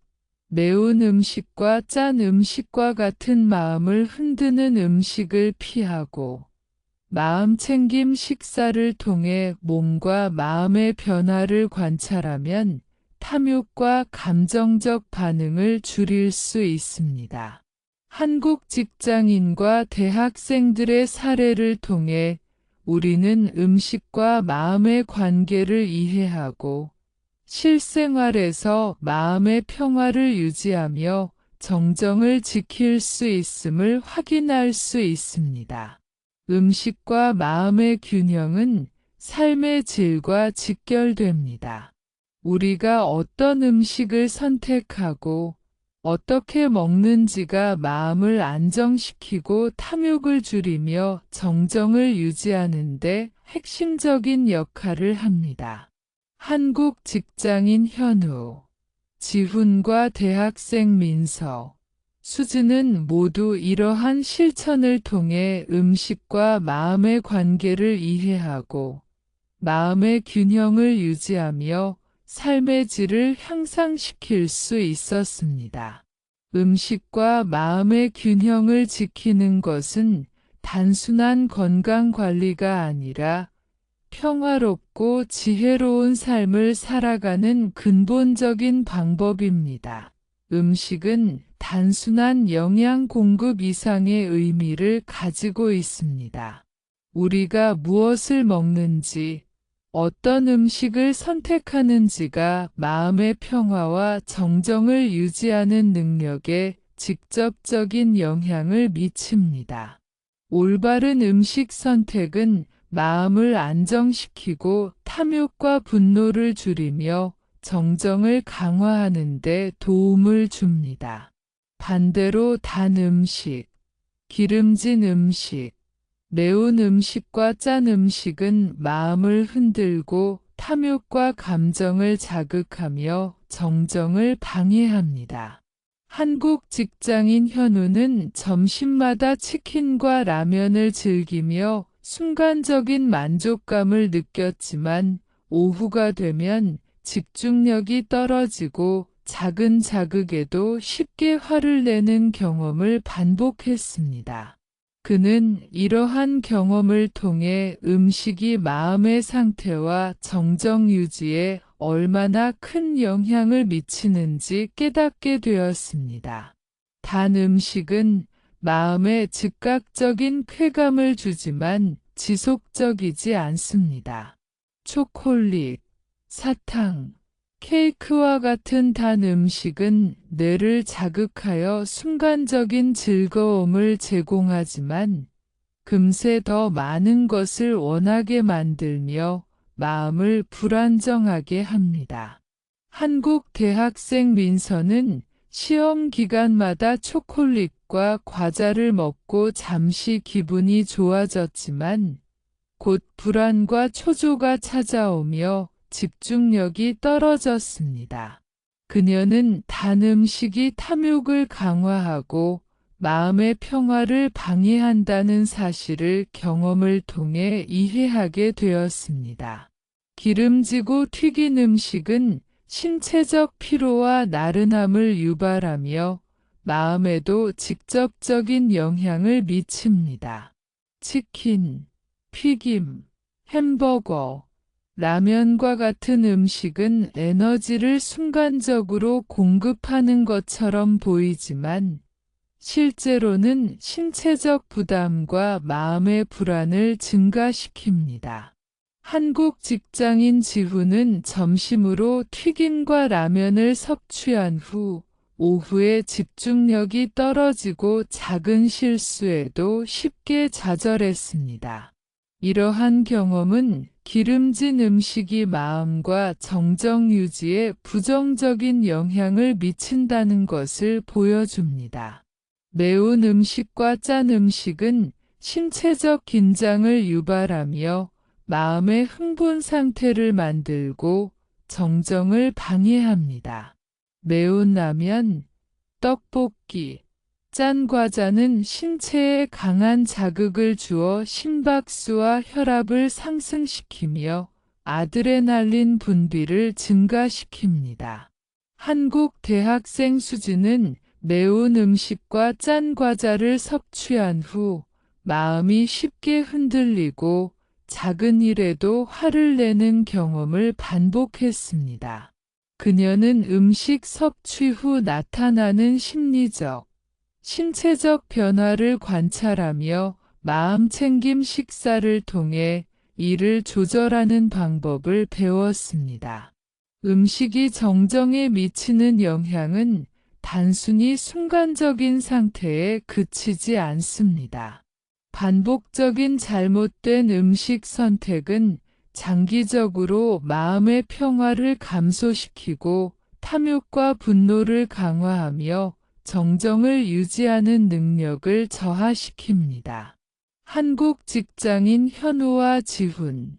Speaker 1: 매운 음식과 짠 음식과 같은 마음을 흔드는 음식을 피하고 마음챙김 식사를 통해 몸과 마음의 변화를 관찰하면 탐욕과 감정적 반응을 줄일 수 있습니다. 한국 직장인과 대학생들의 사례를 통해 우리는 음식과 마음의 관계를 이해하고 실생활에서 마음의 평화를 유지하며 정정을 지킬 수 있음을 확인할 수 있습니다. 음식과 마음의 균형은 삶의 질과 직결됩니다. 우리가 어떤 음식을 선택하고 어떻게 먹는지가 마음을 안정시키고 탐욕을 줄이며 정정을 유지하는 데 핵심적인 역할을 합니다. 한국 직장인 현우, 지훈과 대학생 민서, 수지는 모두 이러한 실천을 통해 음식과 마음의 관계를 이해하고 마음의 균형을 유지하며 삶의 질을 향상시킬 수 있었습니다. 음식과 마음의 균형을 지키는 것은 단순한 건강 관리가 아니라 평화롭고 지혜로운 삶을 살아가는 근본적인 방법입니다. 음식은 단순한 영양 공급 이상의 의미를 가지고 있습니다. 우리가 무엇을 먹는지, 어떤 음식을 선택하는지가 마음의 평화와 정정을 유지하는 능력에 직접적인 영향을 미칩니다. 올바른 음식 선택은 마음을 안정시키고 탐욕과 분노를 줄이며 정정을 강화하는 데 도움을 줍니다. 반대로 단 음식, 기름진 음식, 매운 음식과 짠 음식은 마음을 흔들고 탐욕과 감정을 자극하며 정정을 방해합니다. 한국 직장인 현우는 점심마다 치킨과 라면을 즐기며 순간적인 만족감을 느꼈지만 오후가 되면 집중력이 떨어지고 작은 자극에도 쉽게 화를 내는 경험을 반복했습니다. 그는 이러한 경험을 통해 음식이 마음의 상태와 정정 유지에 얼마나 큰 영향을 미치는지 깨닫게 되었습니다. 단 음식은 마음에 즉각적인 쾌감을 주지만 지속적이지 않습니다. 초콜릿, 사탕, 케이크와 같은 단 음식은 뇌를 자극하여 순간적인 즐거움을 제공하지만 금세 더 많은 것을 원하게 만들며 마음을 불안정하게 합니다. 한국 대학생 민서는 시험 기간마다 초콜릿과 과자를 먹고 잠시 기분이 좋아졌지만 곧 불안과 초조가 찾아오며 집중력이 떨어졌습니다. 그녀는 단 음식이 탐욕을 강화하고 마음의 평화를 방해한다는 사실을 경험을 통해 이해하게 되었습니다. 기름지고 튀긴 음식은 신체적 피로와 나른함을 유발하며 마음에도 직접적인 영향을 미칩니다. 치킨, 튀김, 햄버거, 라면과 같은 음식은 에너지를 순간적으로 공급하는 것처럼 보이지만 실제로는 신체적 부담과 마음의 불안을 증가시킵니다. 한국 직장인 지훈은 점심으로 튀김과 라면을 섭취한 후 오후에 집중력이 떨어지고 작은 실수에도 쉽게 좌절했습니다. 이러한 경험은 기름진 음식이 마음과 정정 유지에 부정적인 영향을 미친다는 것을 보여줍니다. 매운 음식과 짠 음식은 신체적 긴장을 유발하며 마음의 흥분 상태를 만들고 정정을 방해합니다. 매운 라면, 떡볶이, 짠 과자는 신체에 강한 자극을 주어 심박수와 혈압을 상승시키며 아드레날린 분비를 증가시킵니다. 한국 대학생 수지는 매운 음식과 짠 과자를 섭취한 후 마음이 쉽게 흔들리고 작은 일에도 화를 내는 경험을 반복했습니다. 그녀는 음식 섭취 후 나타나는 심리적, 신체적 변화를 관찰하며 마음챙김 식사를 통해 이를 조절하는 방법을 배웠습니다. 음식이 정정에 미치는 영향은 단순히 순간적인 상태에 그치지 않습니다. 반복적인 잘못된 음식 선택은 장기적으로 마음의 평화를 감소시키고 탐욕과 분노를 강화하며 정정을 유지하는 능력을 저하시킵니다. 한국 직장인 현우와 지훈,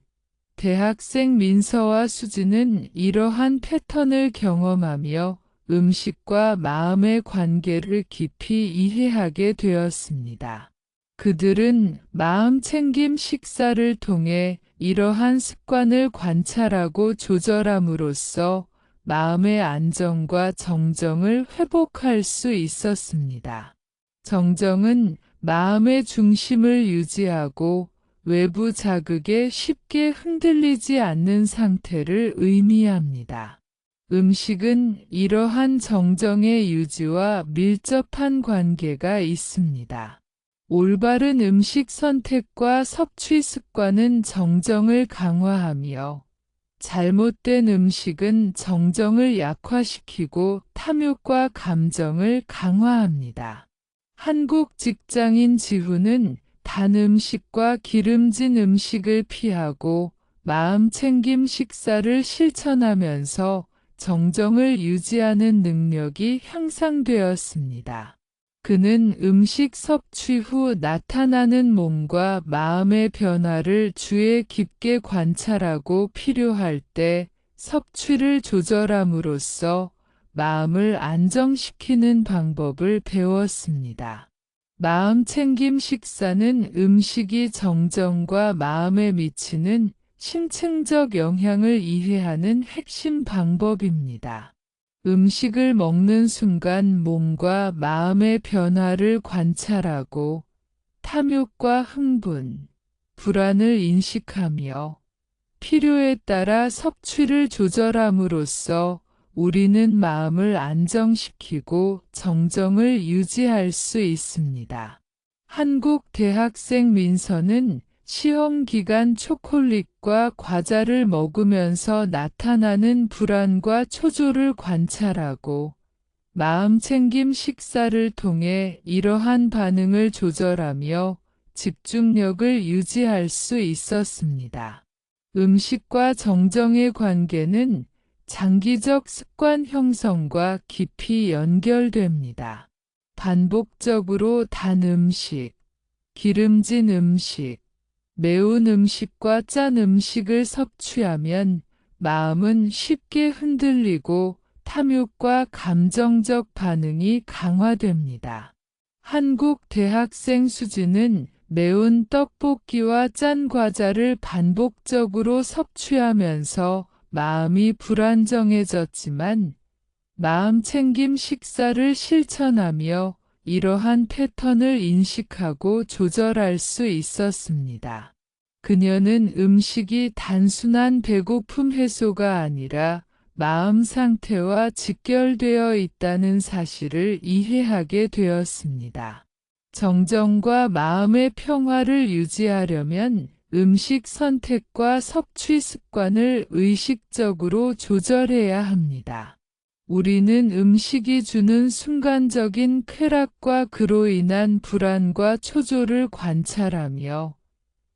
Speaker 1: 대학생 민서와 수지는 이러한 패턴을 경험하며 음식과 마음의 관계를 깊이 이해하게 되었습니다. 그들은 마음챙김 식사를 통해 이러한 습관을 관찰하고 조절함으로써 마음의 안정과 정정을 회복할 수 있었습니다. 정정은 마음의 중심을 유지하고 외부 자극에 쉽게 흔들리지 않는 상태를 의미합니다. 음식은 이러한 정정의 유지와 밀접한 관계가 있습니다. 올바른 음식 선택과 섭취 습관은 정정을 강화하며 잘못된 음식은 정정을 약화시키고 탐욕과 감정을 강화합니다. 한국 직장인 지훈은 단 음식과 기름진 음식을 피하고 마음챙김 식사를 실천하면서 정정을 유지하는 능력이 향상되었습니다. 그는 음식 섭취 후 나타나는 몸과 마음의 변화를 주의 깊게 관찰하고 필요할 때 섭취를 조절함으로써 마음을 안정시키는 방법을 배웠습니다. 마음챙김 식사는 음식이 정정과 마음에 미치는 심층적 영향을 이해하는 핵심 방법입니다. 음식을 먹는 순간 몸과 마음의 변화를 관찰하고 탐욕과 흥분, 불안을 인식하며 필요에 따라 섭취를 조절함으로써 우리는 마음을 안정시키고 정정을 유지할 수 있습니다. 한국 대학생 민서는 시험 기간 초콜릿과 과자를 먹으면서 나타나는 불안과 초조를 관찰하고 마음챙김 식사를 통해 이러한 반응을 조절하며 집중력을 유지할 수 있었습니다. 음식과 정정의 관계는 장기적 습관 형성과 깊이 연결됩니다. 반복적으로 단 음식, 기름진 음식, 매운 음식과 짠 음식을 섭취하면 마음은 쉽게 흔들리고 탐욕과 감정적 반응이 강화됩니다. 한국 대학생 수지는 매운 떡볶이와 짠 과자를 반복적으로 섭취하면서 마음이 불안정해졌지만 마음챙김 식사를 실천하며 이러한 패턴을 인식하고 조절할 수 있었습니다. 그녀는 음식이 단순한 배고픔 해소가 아니라 마음 상태와 직결되어 있다는 사실을 이해하게 되었습니다. 정정과 마음의 평화를 유지하려면 음식 선택과 섭취 습관을 의식적으로 조절해야 합니다. 우리는 음식이 주는 순간적인 쾌락과 그로 인한 불안과 초조를 관찰하며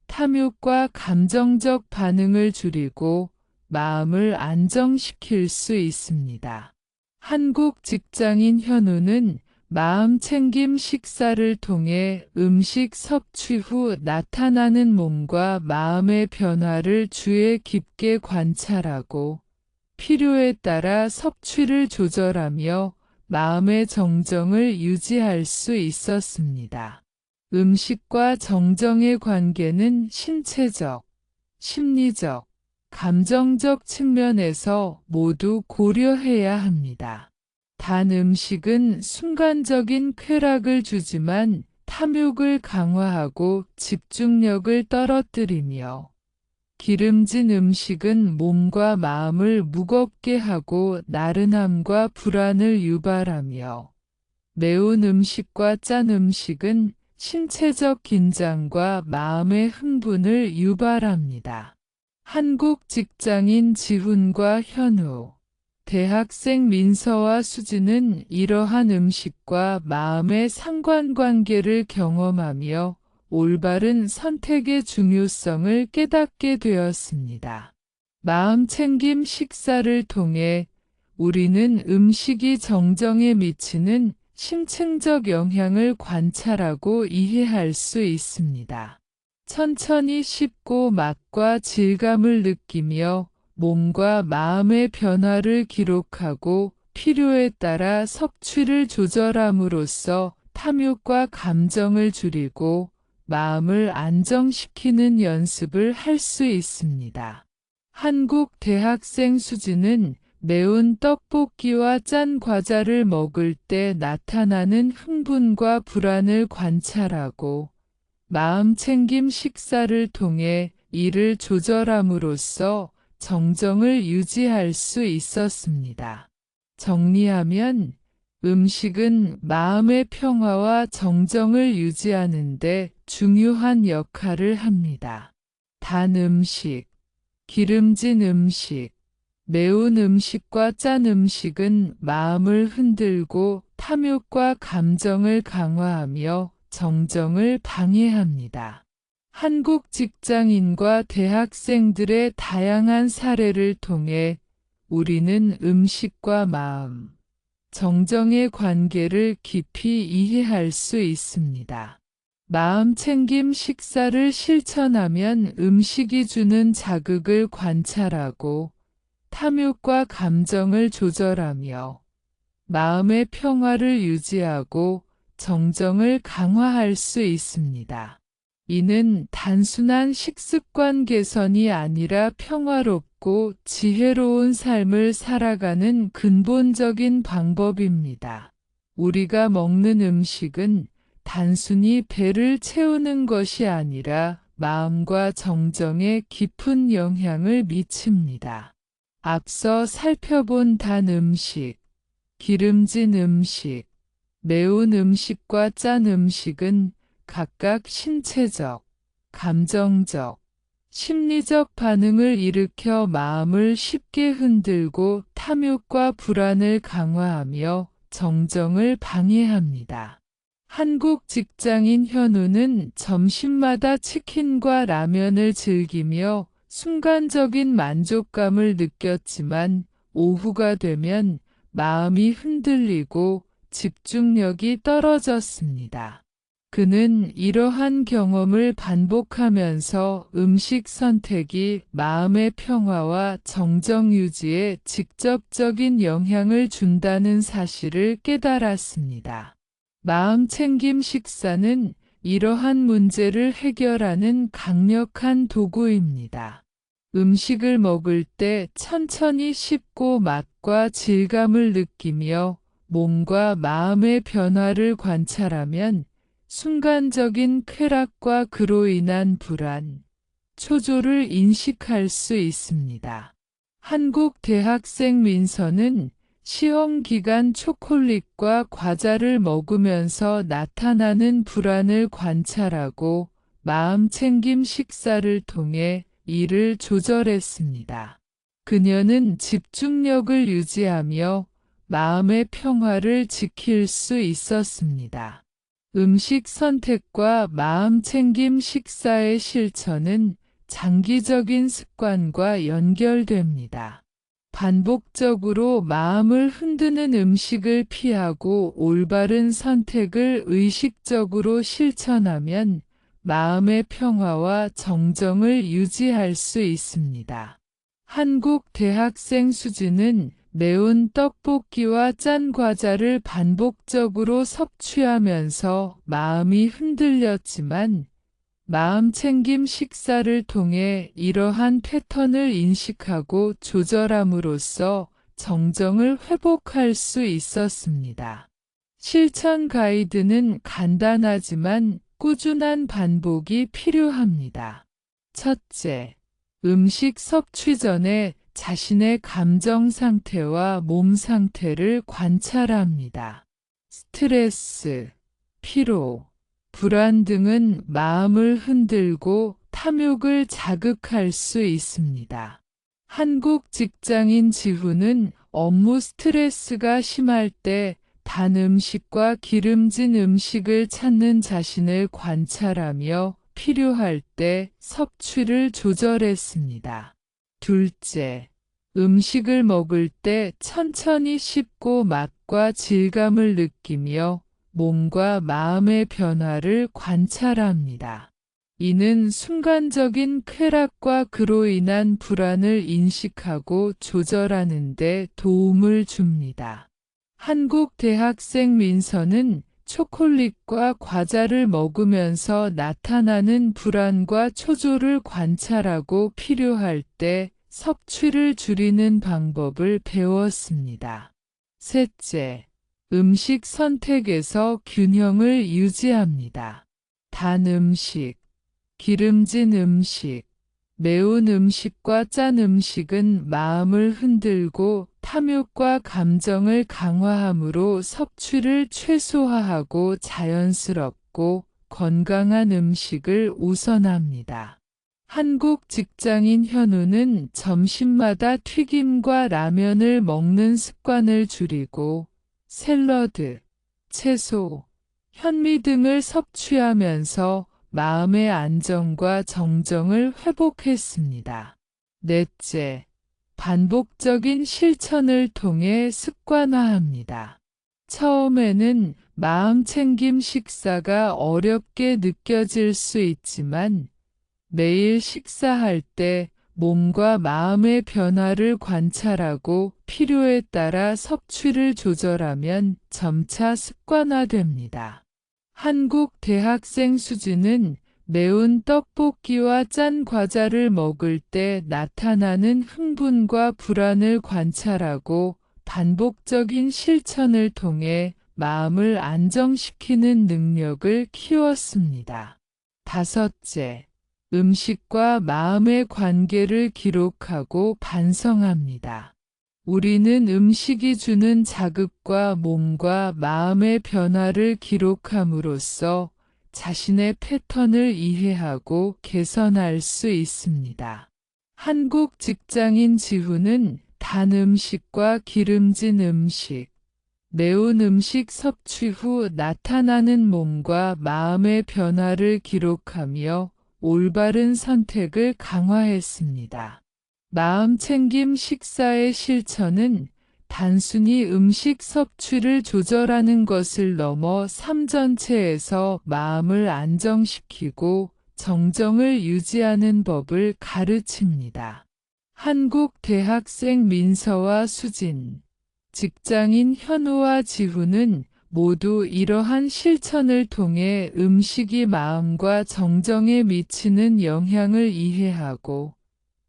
Speaker 1: 탐욕과 감정적 반응을 줄이고 마음을 안정시킬 수 있습니다. 한국 직장인 현우는 마음챙김 식사를 통해 음식 섭취 후 나타나는 몸과 마음의 변화를 주의 깊게 관찰하고 필요에 따라 섭취를 조절하며 마음의 정정을 유지할 수 있었습니다. 음식과 정정의 관계는 신체적, 심리적, 감정적 측면에서 모두 고려해야 합니다. 단 음식은 순간적인 쾌락을 주지만 탐욕을 강화하고 집중력을 떨어뜨리며 기름진 음식은 몸과 마음을 무겁게 하고 나른함과 불안을 유발하며 매운 음식과 짠 음식은 신체적 긴장과 마음의 흥분을 유발합니다. 한국 직장인 지훈과 현우, 대학생 민서와 수지는 이러한 음식과 마음의 상관관계를 경험하며 올바른 선택의 중요성을 깨닫게 되었습니다. 마음챙김 식사를 통해 우리는 음식이 정정에 미치는 심층적 영향을 관찰하고 이해할 수 있습니다. 천천히 씹고 맛과 질감을 느끼며 몸과 마음의 변화를 기록하고 필요에 따라 섭취를 조절함으로써 탐욕과 감정을 줄이고 마음을 안정시키는 연습을 할 수 있습니다. 한국 대학생 수지는 매운 떡볶이와 짠 과자를 먹을 때 나타나는 흥분과 불안을 관찰하고 마음챙김 식사를 통해 이를 조절함으로써 정정을 유지할 수 있었습니다. 정리하면 음식은 마음의 평화와 정정을 유지하는 데 중요한 역할을 합니다. 단 음식, 기름진 음식, 매운 음식과 짠 음식은 마음을 흔들고 탐욕과 감정을 강화하며 정정을 방해합니다. 한국 직장인과 대학생들의 다양한 사례를 통해 우리는 음식과 마음, 정정의 관계를 깊이 이해할 수 있습니다. 마음챙김 식사를 실천하면 음식이 주는 자극을 관찰하고 탐욕과 감정을 조절하며 마음의 평화를 유지하고 정정을 강화할 수 있습니다. 이는 단순한 식습관 개선이 아니라 평화롭고 지혜로운 삶을 살아가는 근본적인 방법입니다. 우리가 먹는 음식은 단순히 배를 채우는 것이 아니라 마음과 정정에 깊은 영향을 미칩니다. 앞서 살펴본 단 음식, 기름진 음식, 매운 음식과 짠 음식은 각각 신체적, 감정적, 심리적 반응을 일으켜 마음을 쉽게 흔들고 탐욕과 불안을 강화하며 정정을 방해합니다. 한국 직장인 현우는 점심마다 치킨과 라면을 즐기며 순간적인 만족감을 느꼈지만 오후가 되면 마음이 흔들리고 집중력이 떨어졌습니다. 그는 이러한 경험을 반복하면서 음식 선택이 마음의 평화와 정정 유지에 직접적인 영향을 준다는 사실을 깨달았습니다. 마음챙김 식사는 이러한 문제를 해결하는 강력한 도구입니다. 음식을 먹을 때 천천히 씹고 맛과 질감을 느끼며 몸과 마음의 변화를 관찰하면 순간적인 쾌락과 그로 인한 불안, 초조를 인식할 수 있습니다. 한국 대학생 민서는 시험 기간 초콜릿과 과자를 먹으면서 나타나는 불안을 관찰하고 마음챙김 식사를 통해 이를 조절했습니다. 그녀는 집중력을 유지하며 마음의 평화를 지킬 수 있었습니다. 음식 선택과 마음챙김 식사의 실천은 장기적인 습관과 연결됩니다. 반복적으로 마음을 흔드는 음식을 피하고 올바른 선택을 의식적으로 실천하면 마음의 평화와 정정을 유지할 수 있습니다. 한국 대학생 수지는 매운 떡볶이와 짠 과자를 반복적으로 섭취하면서 마음이 흔들렸지만 마음챙김 식사를 통해 이러한 패턴을 인식하고 조절함으로써 정정을 회복할 수 있었습니다. 실천 가이드는 간단하지만 꾸준한 반복이 필요합니다. 첫째, 음식 섭취 전에 자신의 감정 상태와 몸 상태를 관찰합니다. 스트레스, 피로, 불안 등은 마음을 흔들고 탐욕을 자극할 수 있습니다. 한국 직장인 지훈은 업무 스트레스가 심할 때 단 음식과 기름진 음식을 찾는 자신을 관찰하며 필요할 때 섭취를 조절했습니다. 둘째, 음식을 먹을 때 천천히 씹고 맛과 질감을 느끼며 몸과 마음의 변화를 관찰합니다. 이는 순간적인 쾌락과 그로 인한 불안을 인식하고 조절하는 데 도움을 줍니다. 한국 대학생 민서는 초콜릿과 과자를 먹으면서 나타나는 불안과 초조를 관찰하고 필요할 때 섭취를 줄이는 방법을 배웠습니다. 셋째, 음식 선택에서 균형을 유지합니다. 단 음식, 기름진 음식, 매운 음식과 짠 음식은 마음을 흔들고 탐욕과 감정을 강화하므로 섭취를 최소화하고 자연스럽고 건강한 음식을 우선합니다. 한국 직장인 현우는 점심마다 튀김과 라면을 먹는 습관을 줄이고 샐러드, 채소, 현미 등을 섭취하면서 마음의 안정과 정정을 회복했습니다. 넷째, 반복적인 실천을 통해 습관화합니다. 처음에는 마음챙김 식사가 어렵게 느껴질 수 있지만 매일 식사할 때 몸과 마음의 변화를 관찰하고 필요에 따라 섭취를 조절하면 점차 습관화됩니다. 한국 대학생 수지는 매운 떡볶이와 짠 과자를 먹을 때 나타나는 흥분과 불안을 관찰하고 반복적인 실천을 통해 마음을 안정시키는 능력을 키웠습니다. 다섯째, 음식과 마음의 관계를 기록하고 반성합니다. 우리는 음식이 주는 자극과 몸과 마음의 변화를 기록함으로써 자신의 패턴을 이해하고 개선할 수 있습니다. 한국 직장인 지훈은 단 음식과 기름진 음식, 매운 음식 섭취 후 나타나는 몸과 마음의 변화를 기록하며 올바른 선택을 강화했습니다. 마음챙김 식사의 실천은 단순히 음식 섭취를 조절하는 것을 넘어 삶 전체에서 마음을 안정시키고 정정을 유지하는 법을 가르칩니다. 한국 대학생 민서와 수진, 직장인 현우와 지훈은 모두 이러한 실천을 통해 음식이 마음과 정정에 미치는 영향을 이해하고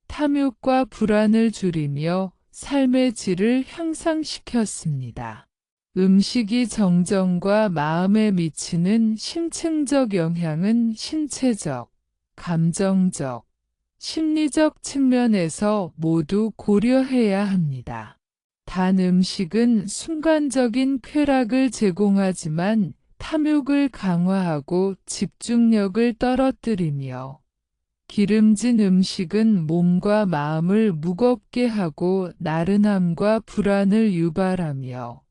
Speaker 1: 탐욕과 불안을 줄이며 삶의 질을 향상시켰습니다. 음식이 정정과 마음에 미치는 심층적 영향은 신체적, 감정적, 심리적 측면에서 모두 고려해야 합니다. 단 음식은 순간적인 쾌락을 제공하지만 탐욕을 강화하고 집중력을 떨어뜨리며 기름진 음식은 몸과 마음을 무겁게 하고 나른함과 불안을 유발하며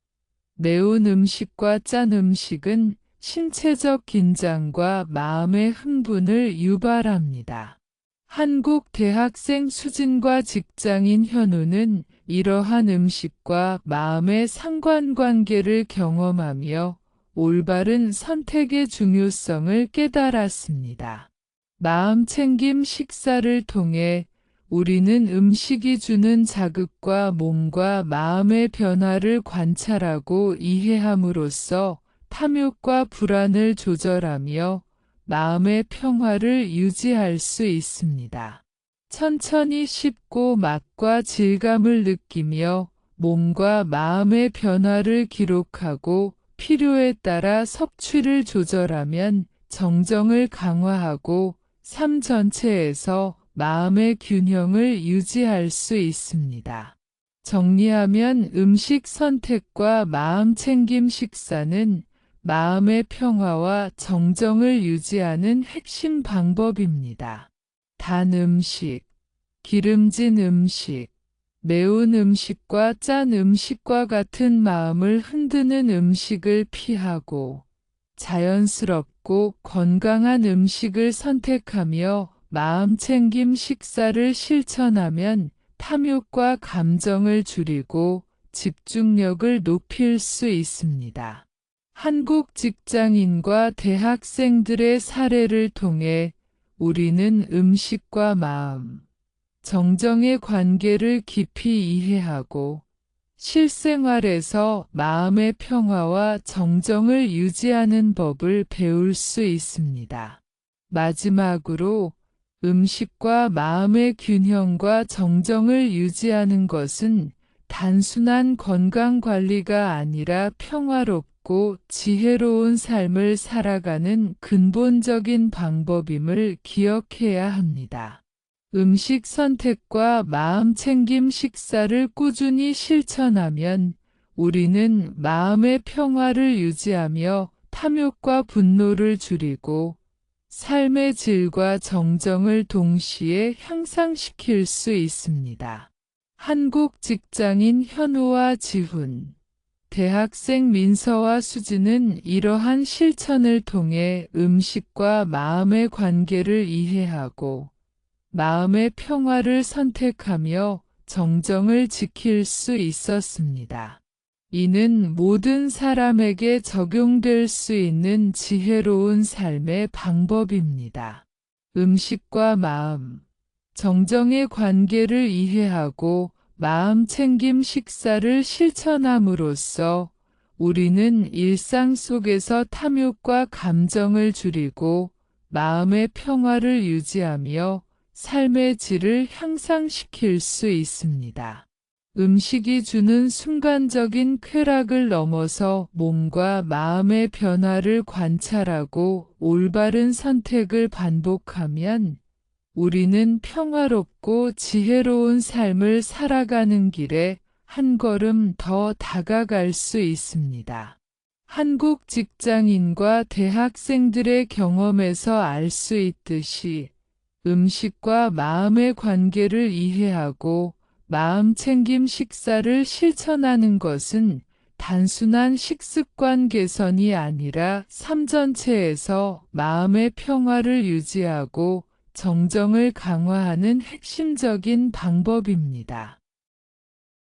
Speaker 1: 매운 음식과 짠 음식은 신체적 긴장과 마음의 흥분을 유발합니다. 한국 대학생 수진과 직장인 현우는 이러한 음식과 마음의 상관관계를 경험하며 올바른 선택의 중요성을 깨달았습니다. 마음챙김 식사를 통해 우리는 음식이 주는 자극과 몸과 마음의 변화를 관찰하고 이해함으로써 탐욕과 불안을 조절하며 마음의 평화를 유지할 수 있습니다. 천천히 씹고 맛과 질감을 느끼며 몸과 마음의 변화를 기록하고 필요에 따라 섭취를 조절하면 정정을 강화하고 삶 전체에서 마음의 균형을 유지할 수 있습니다. 정리하면 음식 선택과 마음챙김 식사는 마음의 평화와 정정을 유지하는 핵심 방법입니다. 단 음식, 기름진 음식, 매운 음식과 짠 음식과 같은 마음을 흔드는 음식을 피하고 자연스럽고 건강한 음식을 선택하며 마음챙김 식사를 실천하면 탐욕과 감정을 줄이고 집중력을 높일 수 있습니다. 한국 직장인과 대학생들의 사례를 통해 우리는 음식과 마음, 정정의 관계를 깊이 이해하고 실생활에서 마음의 평화와 정정을 유지하는 법을 배울 수 있습니다. 마지막으로 음식과 마음의 균형과 정정을 유지하는 것은 단순한 건강 관리가 아니라 평화롭고 지혜로운 삶을 살아가는 근본적인 방법임을 기억해야 합니다. 음식 선택과 마음챙김 식사를 꾸준히 실천하면 우리는 마음의 평화를 유지하며 탐욕과 분노를 줄이고 삶의 질과 정정을 동시에 향상시킬 수 있습니다. 한국 직장인 현우와 지훈, 대학생 민서와 수지는 이러한 실천을 통해 음식과 마음의 관계를 이해하고 마음의 평화를 선택하며 정정을 지킬 수 있었습니다. 이는 모든 사람에게 적용될 수 있는 지혜로운 삶의 방법입니다. 음식과 마음, 정정의 관계를 이해하고 마음챙김 식사를 실천함으로써 우리는 일상 속에서 탐욕과 감정을 줄이고 마음의 평화를 유지하며 삶의 질을 향상시킬 수 있습니다. 음식이 주는 순간적인 쾌락을 넘어서 몸과 마음의 변화를 관찰하고 올바른 선택을 반복하면 우리는 평화롭고 지혜로운 삶을 살아가는 길에 한 걸음 더 다가갈 수 있습니다. 한국 직장인과 대학생들의 경험에서 알 수 있듯이 음식과 마음의 관계를 이해하고 마음챙김 식사를 실천하는 것은 단순한 식습관 개선이 아니라 삶 전체에서 마음의 평화를 유지하고 정정을 강화하는 핵심적인 방법입니다.